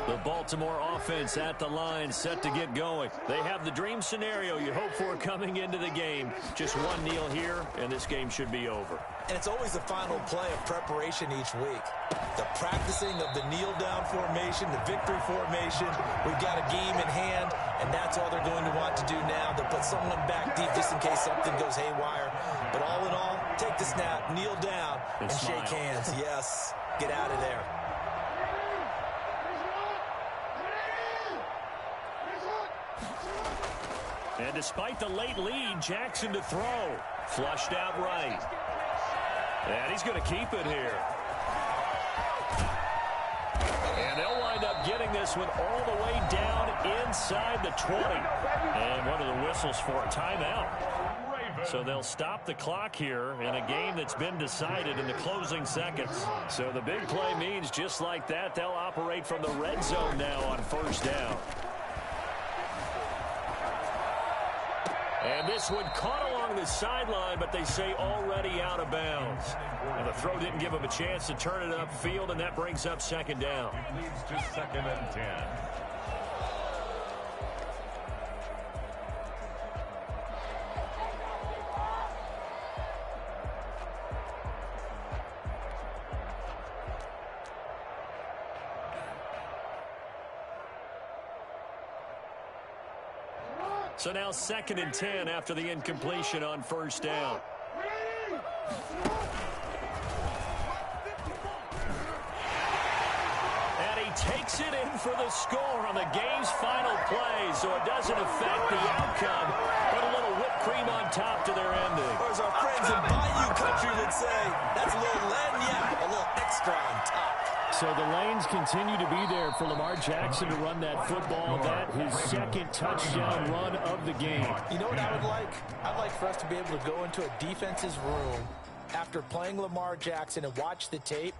The Baltimore offense at the line, set to get going. They have the dream scenario you hope for coming into the game. Just one kneel here, and this game should be over. And it's always the final play of preparation each week. The practicing of the kneel-down formation, the victory formation. We've got a game in hand, and that's all they're going to want to do now. They'll put someone back deep just in case something goes haywire. But all in all, take the snap, kneel down, and shake hands. Yes, get out of there. And despite the late lead, Jackson to throw. Flushed out right. And he's going to keep it here. And they'll wind up getting this one all the way down inside the 20. And one of the whistles for a timeout. So they'll stop the clock here in a game that's been decided in the closing seconds. So the big play means just like that, they'll operate from the red zone now on first down. And this one caught along the sideline, but they say already out of bounds. And the throw didn't give him a chance to turn it upfield, and that brings up second down. Leads to 2nd and 10. So now 2nd and 10 after the incompletion on first down. And he takes it in for the score on the game's final play, so it doesn't affect the outcome, but a little whipped cream on top to their ending. Or as our friends in Bayou country would say, that's a little lagniappe, a little extra on top. So the lanes continue to be there for Lamar Jackson to run that football. That his second touchdown run of the game. You know what I would like? I'd like for us to be able to go into a defense's room after playing Lamar Jackson and watch the tape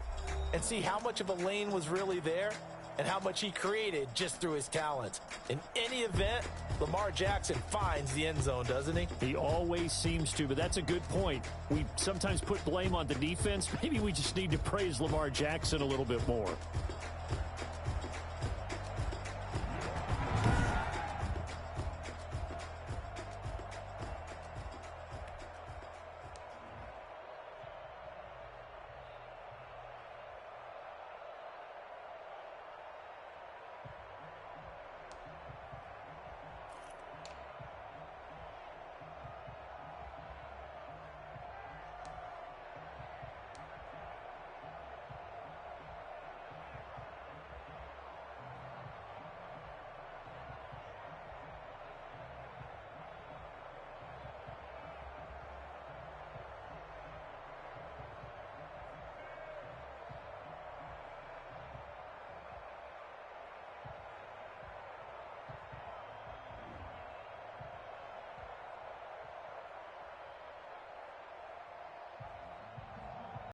and see how much of a lane was really there and how much he created just through his talent. In any event, Lamar Jackson finds the end zone, doesn't he? He always seems to, but that's a good point. We sometimes put blame on the defense. Maybe we just need to praise Lamar Jackson a little bit more.